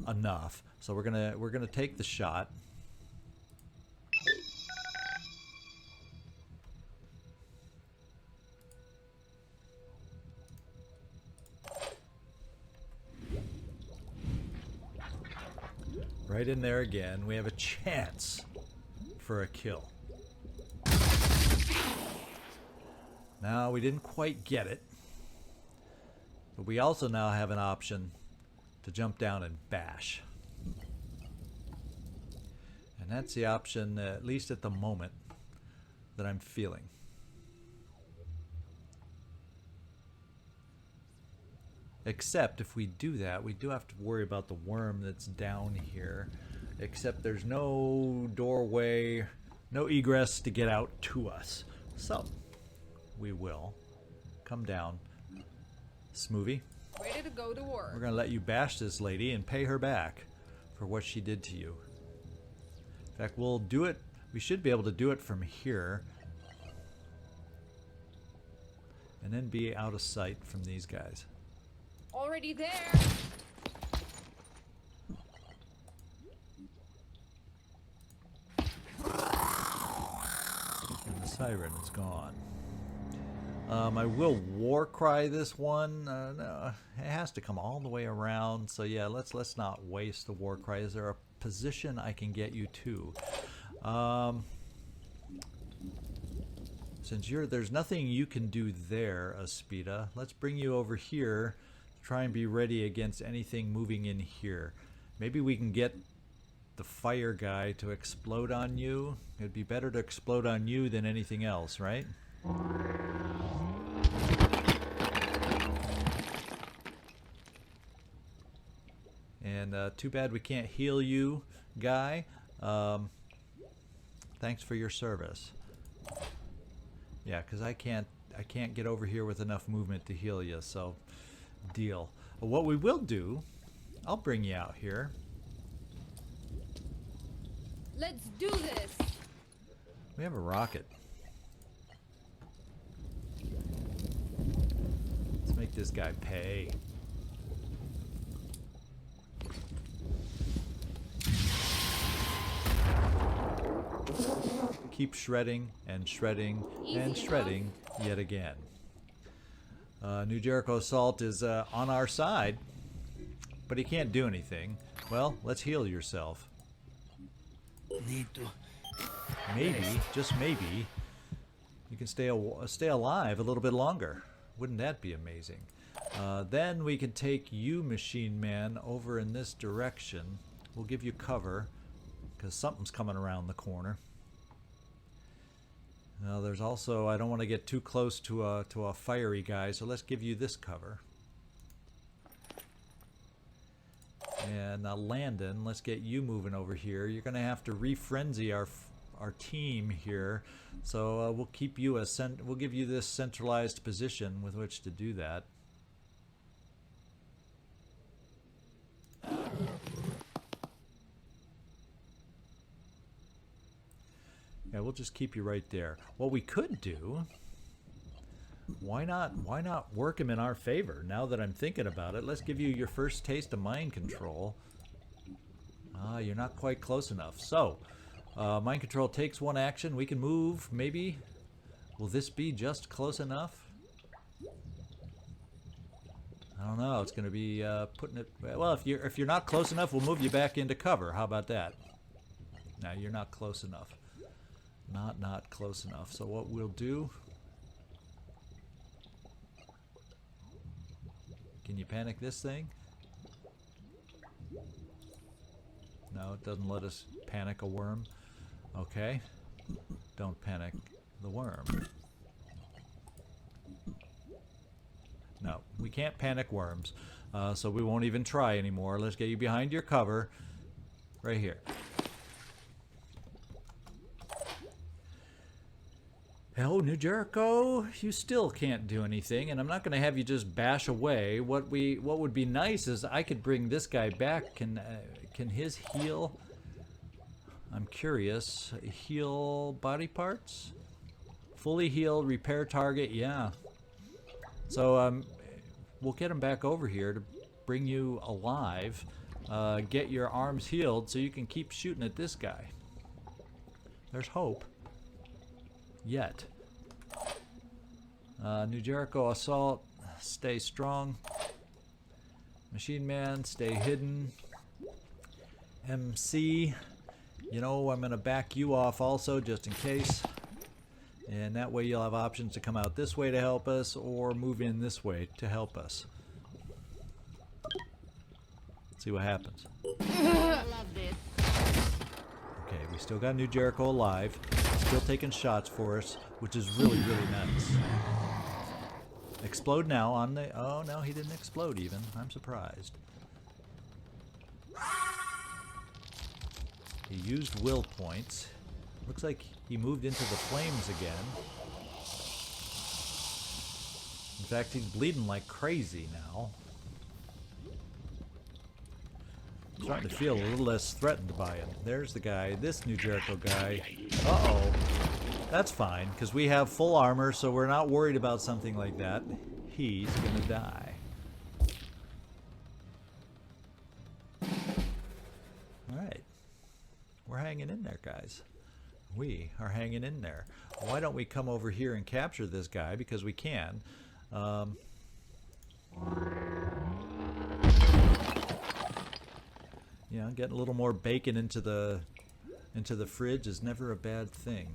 enough. So we're gonna take the shot. Right in there again. We have a chance for a kill. Now, we didn't quite get it, but we also now have an option to jump down and bash. And that's the option, at least at the moment, that I'm feeling. Except if we do that, we do have to worry about the worm that's down here. Except there's no doorway, no egress to get out to us. So we will come down. Smoothie, Ready to go to work. we're going to let you bash this lady and pay her back for what she did to you. In fact, we'll do it. We should be able to do it from here. And then be out of sight from these guys. Already there. And the siren is gone. I will war cry this one. No, it has to come all the way around. So yeah, let's not waste the war cry. Is there a position I can get you to? Since there's nothing you can do there, Aspida, let's bring you over here. Try and be ready against anything moving in here. Maybe we can get the fire guy to explode on you. It'd be better to explode on you than anything else, right? And too bad we can't heal you, guy. Thanks for your service. Yeah, because I can't get over here with enough movement to heal you, so deal. What we will do, I'll bring you out here. Let's do this. We have a rocket. Let's make this guy pay. Keep shredding and shredding and Easy shredding yet again. New Jericho Assault is on our side, but he can't do anything. Well, let's heal yourself. Need to. Maybe, just maybe, you can stay alive a little bit longer. Wouldn't that be amazing? Then we can take you, Machine Man, over in this direction. We'll give you cover, because something's coming around the corner. Now, there's also, I don't want to get too close to a fiery guy, so let's give you this cover. And Landon, let's get you moving over here. You're going to have to re-frenzy our team here, so we'll keep you we'll give you this centralized position with which to do that. Yeah, we'll just keep you right there. What we could do, why not work him in our favor? Now that I'm thinking about it, let's give you your first taste of mind control. Ah, you're not quite close enough. So, mind control takes one action. We can move, maybe. Will this be just close enough? I don't know. It's going to be putting it. Well, if you're not close enough, we'll move you back into cover. How about that? No, you're not close enough. Not close enough. So what we'll do? Can you panic this thing? No, it doesn't let us panic a worm. Okay. Don't panic the worm. No, we can't panic worms. So we won't even try anymore. Let's get you behind your cover. Right here. Hell, New Jericho, you still can't do anything, and I'm not going to have you just bash away. What would be nice is I could bring this guy back. Can his heal? I'm curious. Heal body parts? Fully heal, repair target, yeah. So we'll get him back over here to bring you alive. Get your arms healed so you can keep shooting at this guy. There's hope. Yet. New Jericho Assault, stay strong. Machine Man, stay hidden. MC, you know, I'm going to back you off also just in case. And that way you'll have options to come out this way to help us or move in this way to help us. Let's see what happens. I love this. Okay, we still got New Jericho alive. Still taking shots for us, which is really, really nice. Explode now on the... Oh, no, he didn't explode even. I'm surprised. He used will points. Looks like he moved into the flames again. In fact, he's bleeding like crazy now. I'm starting to feel a little less threatened by him. There's the guy, this New Jericho guy. Uh-oh. That's fine, because we have full armor, so we're not worried about something like that. He's gonna die. Alright. We're hanging in there, guys. We are hanging in there. Why don't we come over here and capture this guy, because we can. You know, getting a little more bacon into the fridge is never a bad thing.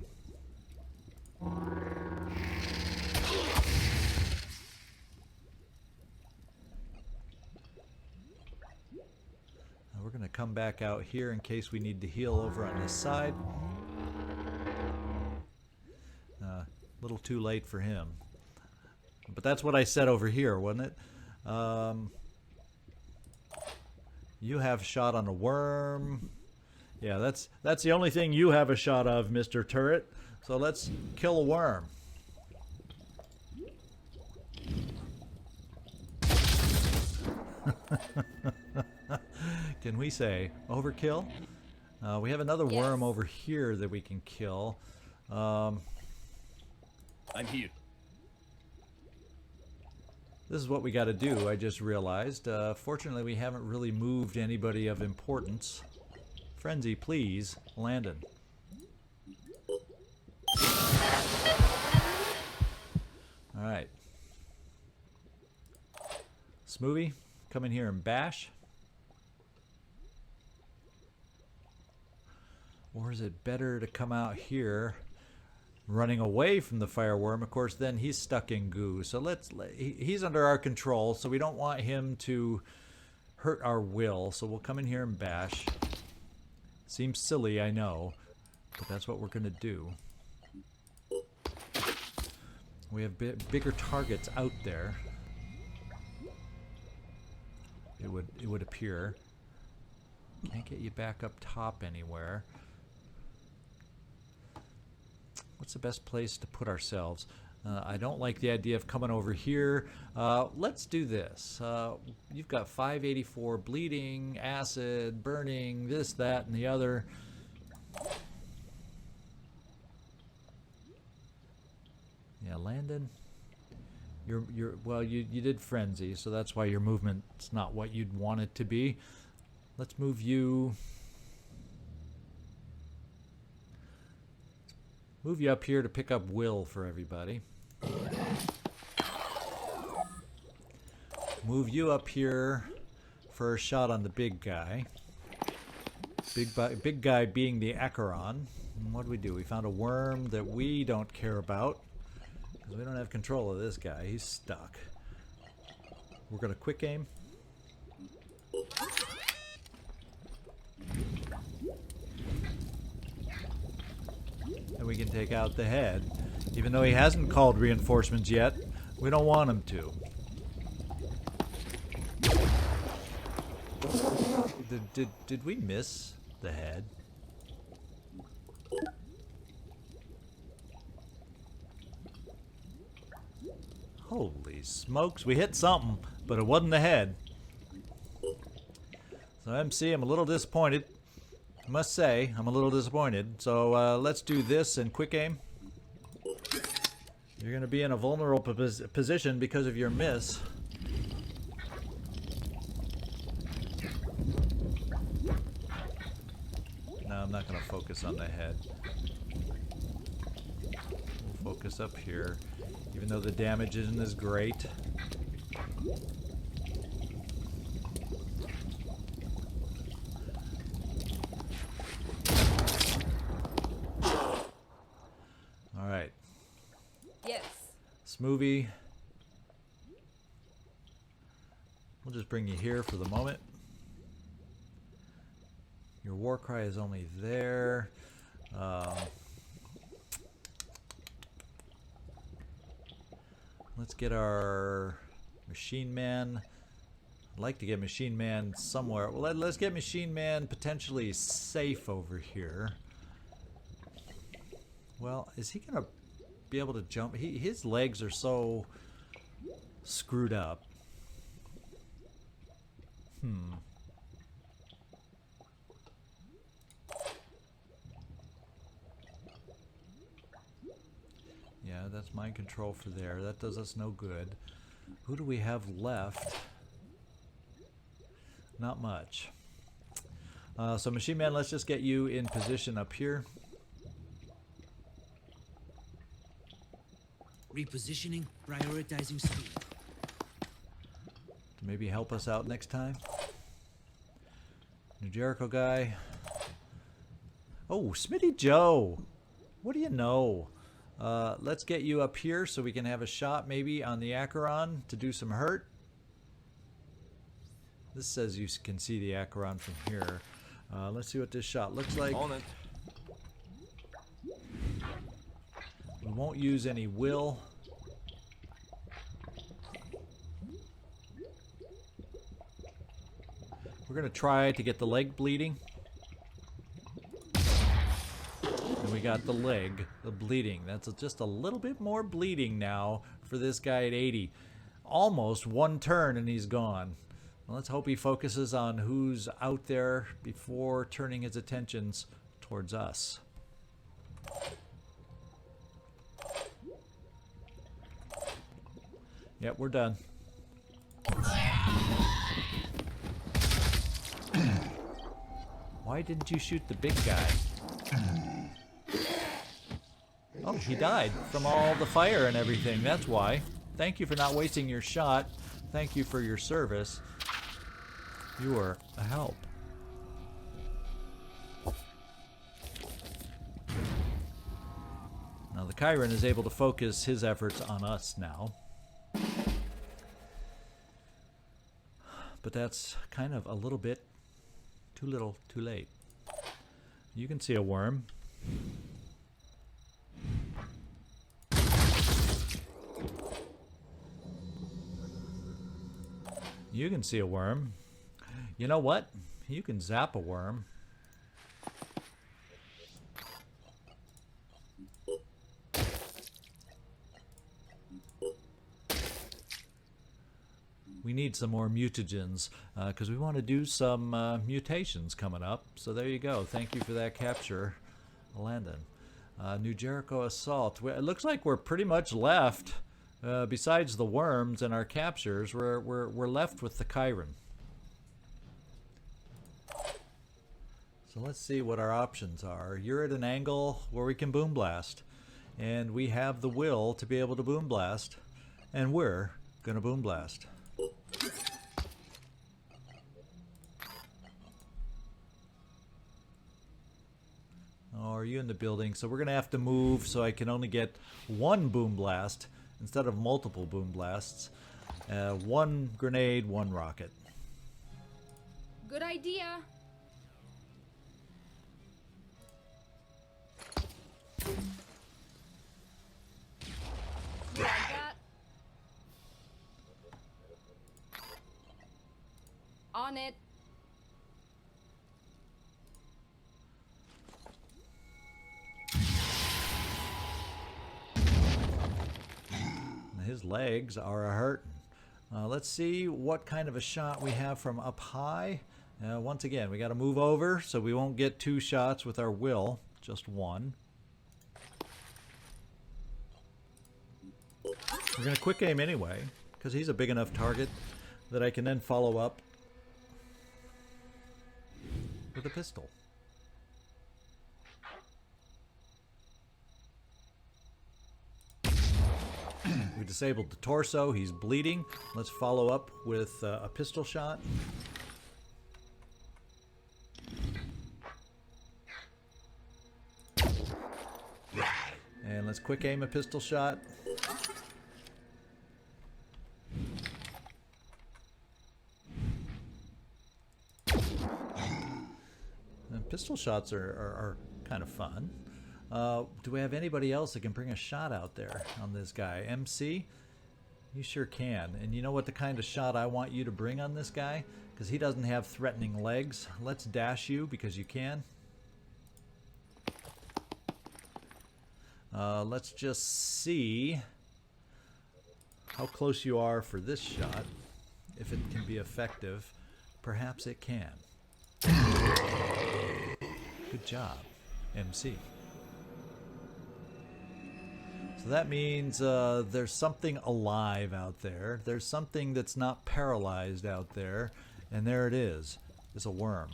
We're going to come back out here in case we need to heal over on this side. A little too late for him. But that's what I said over here, wasn't it? You have a shot on a worm. Yeah, that's the only thing you have a shot of, Mr. Turret. So let's kill a worm. Can we say overkill? We have another worm over here that we can kill. I'm here. This is what we got to do, I just realized. Fortunately, we haven't really moved anybody of importance. Frenzy, please. Landon. Alright. Smoothie, come in here and bash. Or is it better to come out here running away from the fireworm? Of course, then he's stuck in goo. So he's under our control, so we don't want him to hurt our will. So we'll come in here and bash. Seems silly, I know, but that's what we're going to do. We have bigger targets out there. It would appear. Can't get you back up top anywhere. What's the best place to put ourselves? I don't like the idea of coming over here. Let's do this. You've got 584 bleeding, acid, burning, this, that, and the other. Yeah, Landon. Well, you did frenzy, so that's why your movement's not what you'd want it to be. Let's move you. Move you up here to pick up will for everybody. Move you up here for a shot on the big guy. Big guy being the Acheron. And what do? We found a worm that we don't care about. Because we don't have control of this guy. He's stuck. We're going to quick aim. And we can take out the head. Even though he hasn't called reinforcements yet, we don't want him to. Did we miss the head? Holy smokes, we hit something, but it wasn't the head. So MC, I'm a little disappointed. I must say, I'm a little disappointed. So let's do this and quick aim. You're going to be in a vulnerable position because of your miss. No, I'm not going to focus on the head. We'll focus up here, even though the damage isn't as great. Alright. Yes. Smoothie. We'll just bring you here for the moment. Your war cry is only there. Let's get our machine man. I'd like to get machine man somewhere. Well, let's get machine man potentially safe over here. Well, is he gonna be able to jump? His legs are so screwed up. Yeah, that's mind control for there. That does us no good. Who do we have left? Not much. So machine man, let's just get you in position up here. Repositioning, prioritizing speed. To maybe help us out next time. New Jericho guy. Oh, Smitty Joe. What do you know? Let's get you up here so we can have a shot maybe on the Acheron to do some hurt. This says you can see the Acheron from here. Let's see what this shot looks like. On it. We won't use any will. We're going to try to get the leg bleeding. And we got the leg, the bleeding. That's just a little bit more bleeding now for this guy at 80. Almost one turn and he's gone. Well, let's hope he focuses on who's out there before turning his attentions towards us. Yep, we're done. Why didn't you shoot the big guy? Oh, he died from all the fire and everything. That's why. Thank you for not wasting your shot. Thank you for your service. You were a help. Now the Chiron is able to focus his efforts on us now. But that's kind of a little bit too little, too late. You can see a worm. You can see a worm. You know what? You can zap a worm. We need some more mutagens because we want to do some mutations coming up. So there you go. Thank you for that capture, Landon. New Jericho assault. It looks like we're pretty much left. Besides the worms and our captures, we're left with the Chiron. So let's see what our options are. You're at an angle where we can boom blast, and we have the will to be able to boom blast, and we're gonna boom blast. Oh, are you in the building? So we're gonna have to move so I can only get one boom blast instead of multiple boom blasts. One grenade, one rocket. Good idea. Like that. On it. His legs are a hurting. Let's see what kind of a shot we have from up high. Once again, we got to move over so we won't get two shots with our will, just one. We're going to quick aim anyway because he's a big enough target that I can then follow up with a pistol. We disabled the torso. He's bleeding. Let's follow up with a pistol shot. And let's quick aim a pistol shot. And pistol shots are kind of fun. Do we have anybody else that can bring a shot out there on this guy? MC? You sure can. And you know what the kind of shot I want you to bring on this guy? Because he doesn't have threatening legs. Let's dash you because you can. Let's just see how close you are for this shot. If it can be effective. Perhaps it can. Good job, MC. So that means there's something alive out there. There's something that's not paralyzed out there. And there it is. It's a worm.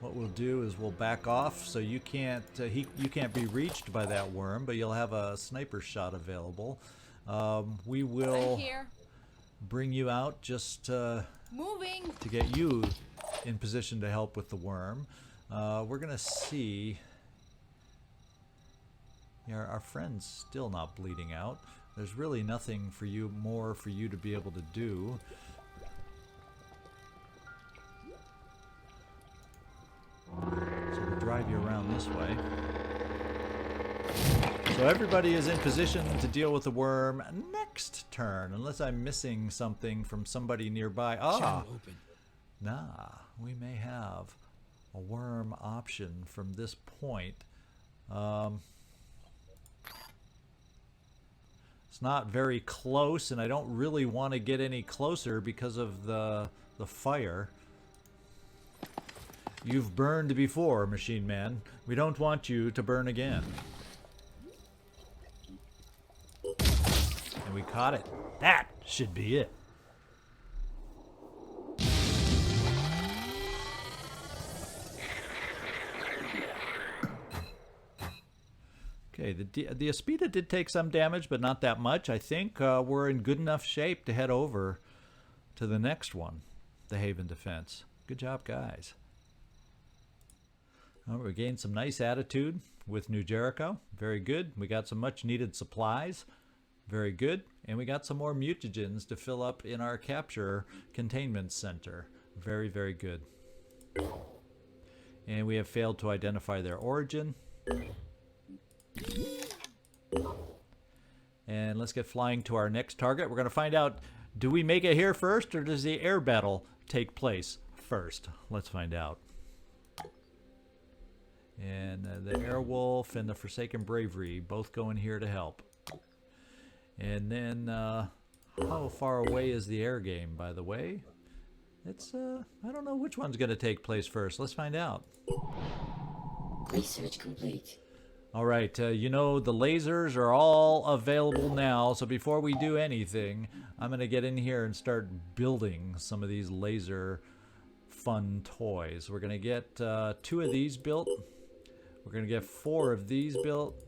What we'll do is we'll back off so you can't you can't be reached by that worm, but you'll have a sniper shot available. We will I'm here. Bring you out just Moving. to get you in position to help with the worm. We're gonna see. Yeah, our friend's still not bleeding out. There's really nothing for you to be able to do. So we'll drive you around this way. So everybody is in position to deal with the worm next turn, unless I'm missing something from somebody nearby. Ah, Channel open. nah, we may have a worm option from this point. It's not very close, and I don't really want to get any closer because of the fire. You've burned before, Machine Man. We don't want you to burn again. And we caught it. That should be it. Okay, the Speedy did take some damage, but not that much. I think we're in good enough shape to head over to the next one, the Haven Defense. Good job, guys. We gained some nice attitude with New Jericho. Very good. We got some much needed supplies. Very good. And we got some more mutagens to fill up in our capture containment center. Very, very good. And we have failed to identify their origin. And let's get flying to our next target. We're going to find out, do we make it here first, or does the air battle take place first? Let's find out. And the Airwolf and the Forsaken Bravery both going here to help. And then, how far away is the air game, by the way? It's, I don't know which one's going to take place first. Let's find out. Research complete. All right, you know, the lasers are all available now, so before we do anything, I'm going to get in here and start building some of these laser fun toys. We're going to get 2 of these built. We're going to get 4 of these built.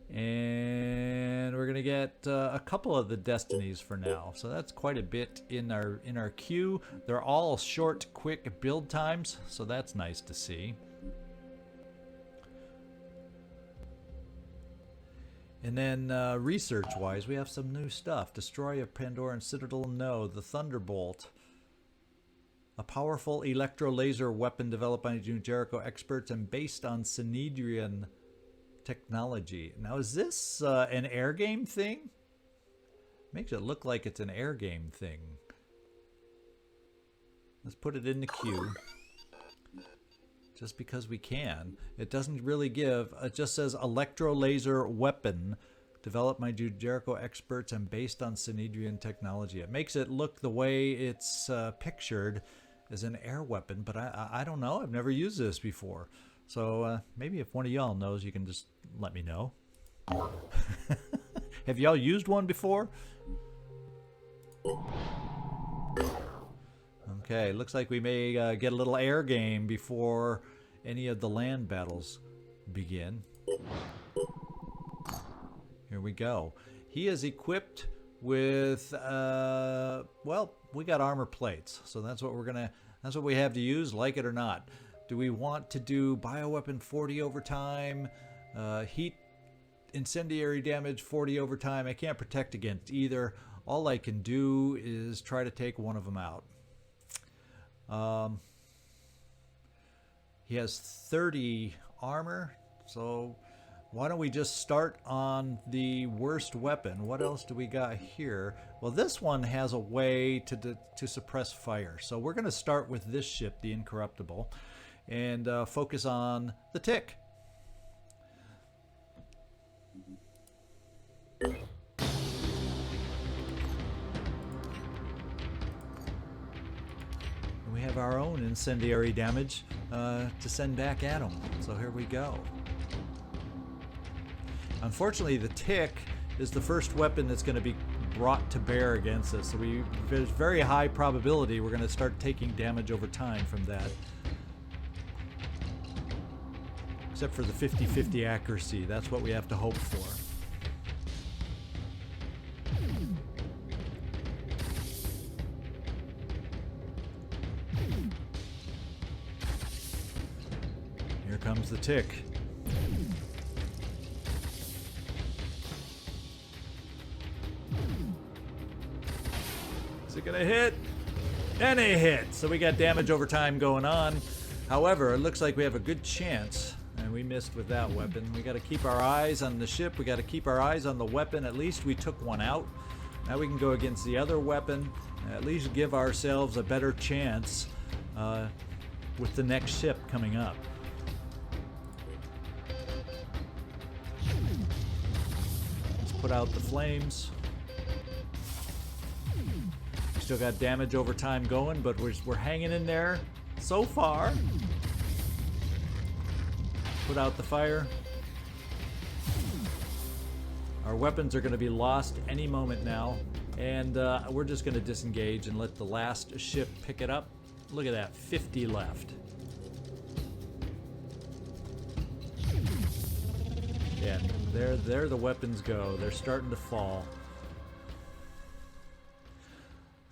And we're going to get a couple of the Destinies for now. So that's quite a bit in our queue. They're all short, quick build times, so that's nice to see. And then research-wise, we have some new stuff. Destroy a Pandoran Citadel node, the Thunderbolt. A powerful electro-laser weapon developed by New Jericho experts and based on Synedrian technology. Now, is this an air game thing? Makes it look like it's an air game thing. Let's put it in the queue. Just because we can. It doesn't really give. It just says electro-laser weapon developed by Jericho experts and based on Synedrian technology. It makes it look the way it's pictured as an air weapon, but I don't know. I've never used this before. So maybe if one of y'all knows, you can just let me know. Have y'all used one before? Okay, looks like we may get a little air game before any of the land battles begin. Here we go. He is equipped with, well, we got armor plates, so that's what that's what we have to use, like it or not. Do we want to do bioweapon 40 over time, heat incendiary damage 40 over time? I can't protect against either. All I can do is try to take one of them out. He has 30 armor, so why don't we just start on the worst weapon? What else do we got here? Well, this one has a way to suppress fire, so we're going to start with this ship, the Incorruptible, and focus on the Tick. We have our own incendiary damage to send back at them. So here we go. Unfortunately, the Tick is the first weapon that's going to be brought to bear against us. So there's very high probability we're going to start taking damage over time from that. Except for the 50-50 accuracy. That's what we have to hope for. Here comes the Tick. Is it gonna hit? And it hit! So we got damage over time going on. However, it looks like we have a good chance, and we missed with that weapon. We gotta keep our eyes on the ship, we gotta keep our eyes on the weapon. At least we took one out. Now we can go against the other weapon, at least give ourselves a better chance with the next ship coming up. Let's put out the flames. We still got damage over time going, but we're hanging in there so far. Put out the fire. Our weapons are going to be lost any moment now, and we're just going to disengage and let the last ship pick it up. Look at that, 50 left. Yeah, there the weapons go. They're starting to fall.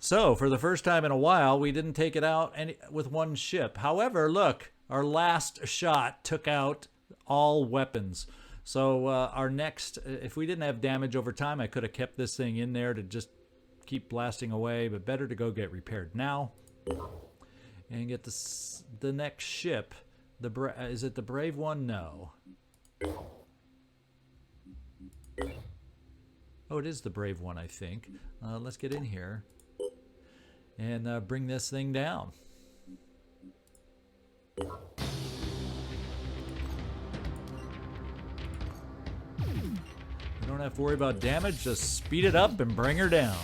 So, for the first time in a while, we didn't take it out with one ship. However, look, our last shot took out all weapons. So our next, if we didn't have damage over time, I could have kept this thing in there to just keep blasting away, but better to go get repaired now and get the next ship. Is it the Brave one? No. Oh, it is the Brave one, I think. Let's get in here and bring this thing down. We don't have to worry about damage, just speed it up and bring her down.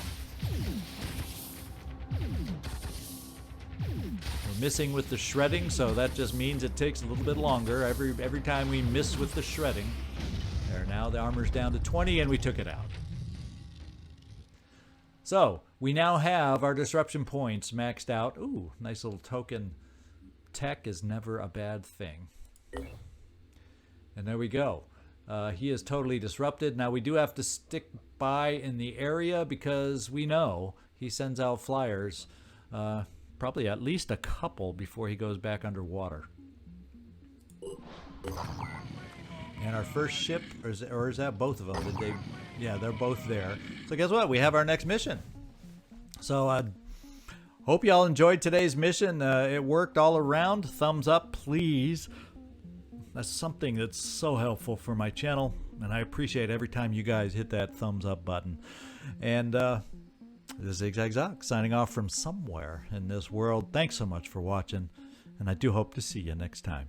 We're missing with the shredding, so that just means it takes a little bit longer every time we miss with the shredding. There, now the armor's down to 20 and we took it out. So, we now have our disruption points maxed out. Ooh, nice little token. Tech is never a bad thing. And there we go. He is totally disrupted. Now we do have to stick by in the area because we know he sends out flyers, probably at least a couple before he goes back underwater. And our first ship, or is that both of them? Did they? Yeah, they're both there. So guess what? We have our next mission. So hope y'all enjoyed today's mission. It worked all around. Thumbs up, please. That's something that's so helpful for my channel, and I appreciate every time you guys hit that thumbs up button. And this is Zigzag signing off from somewhere in this world. Thanks so much for watching, and I do hope to see you next time.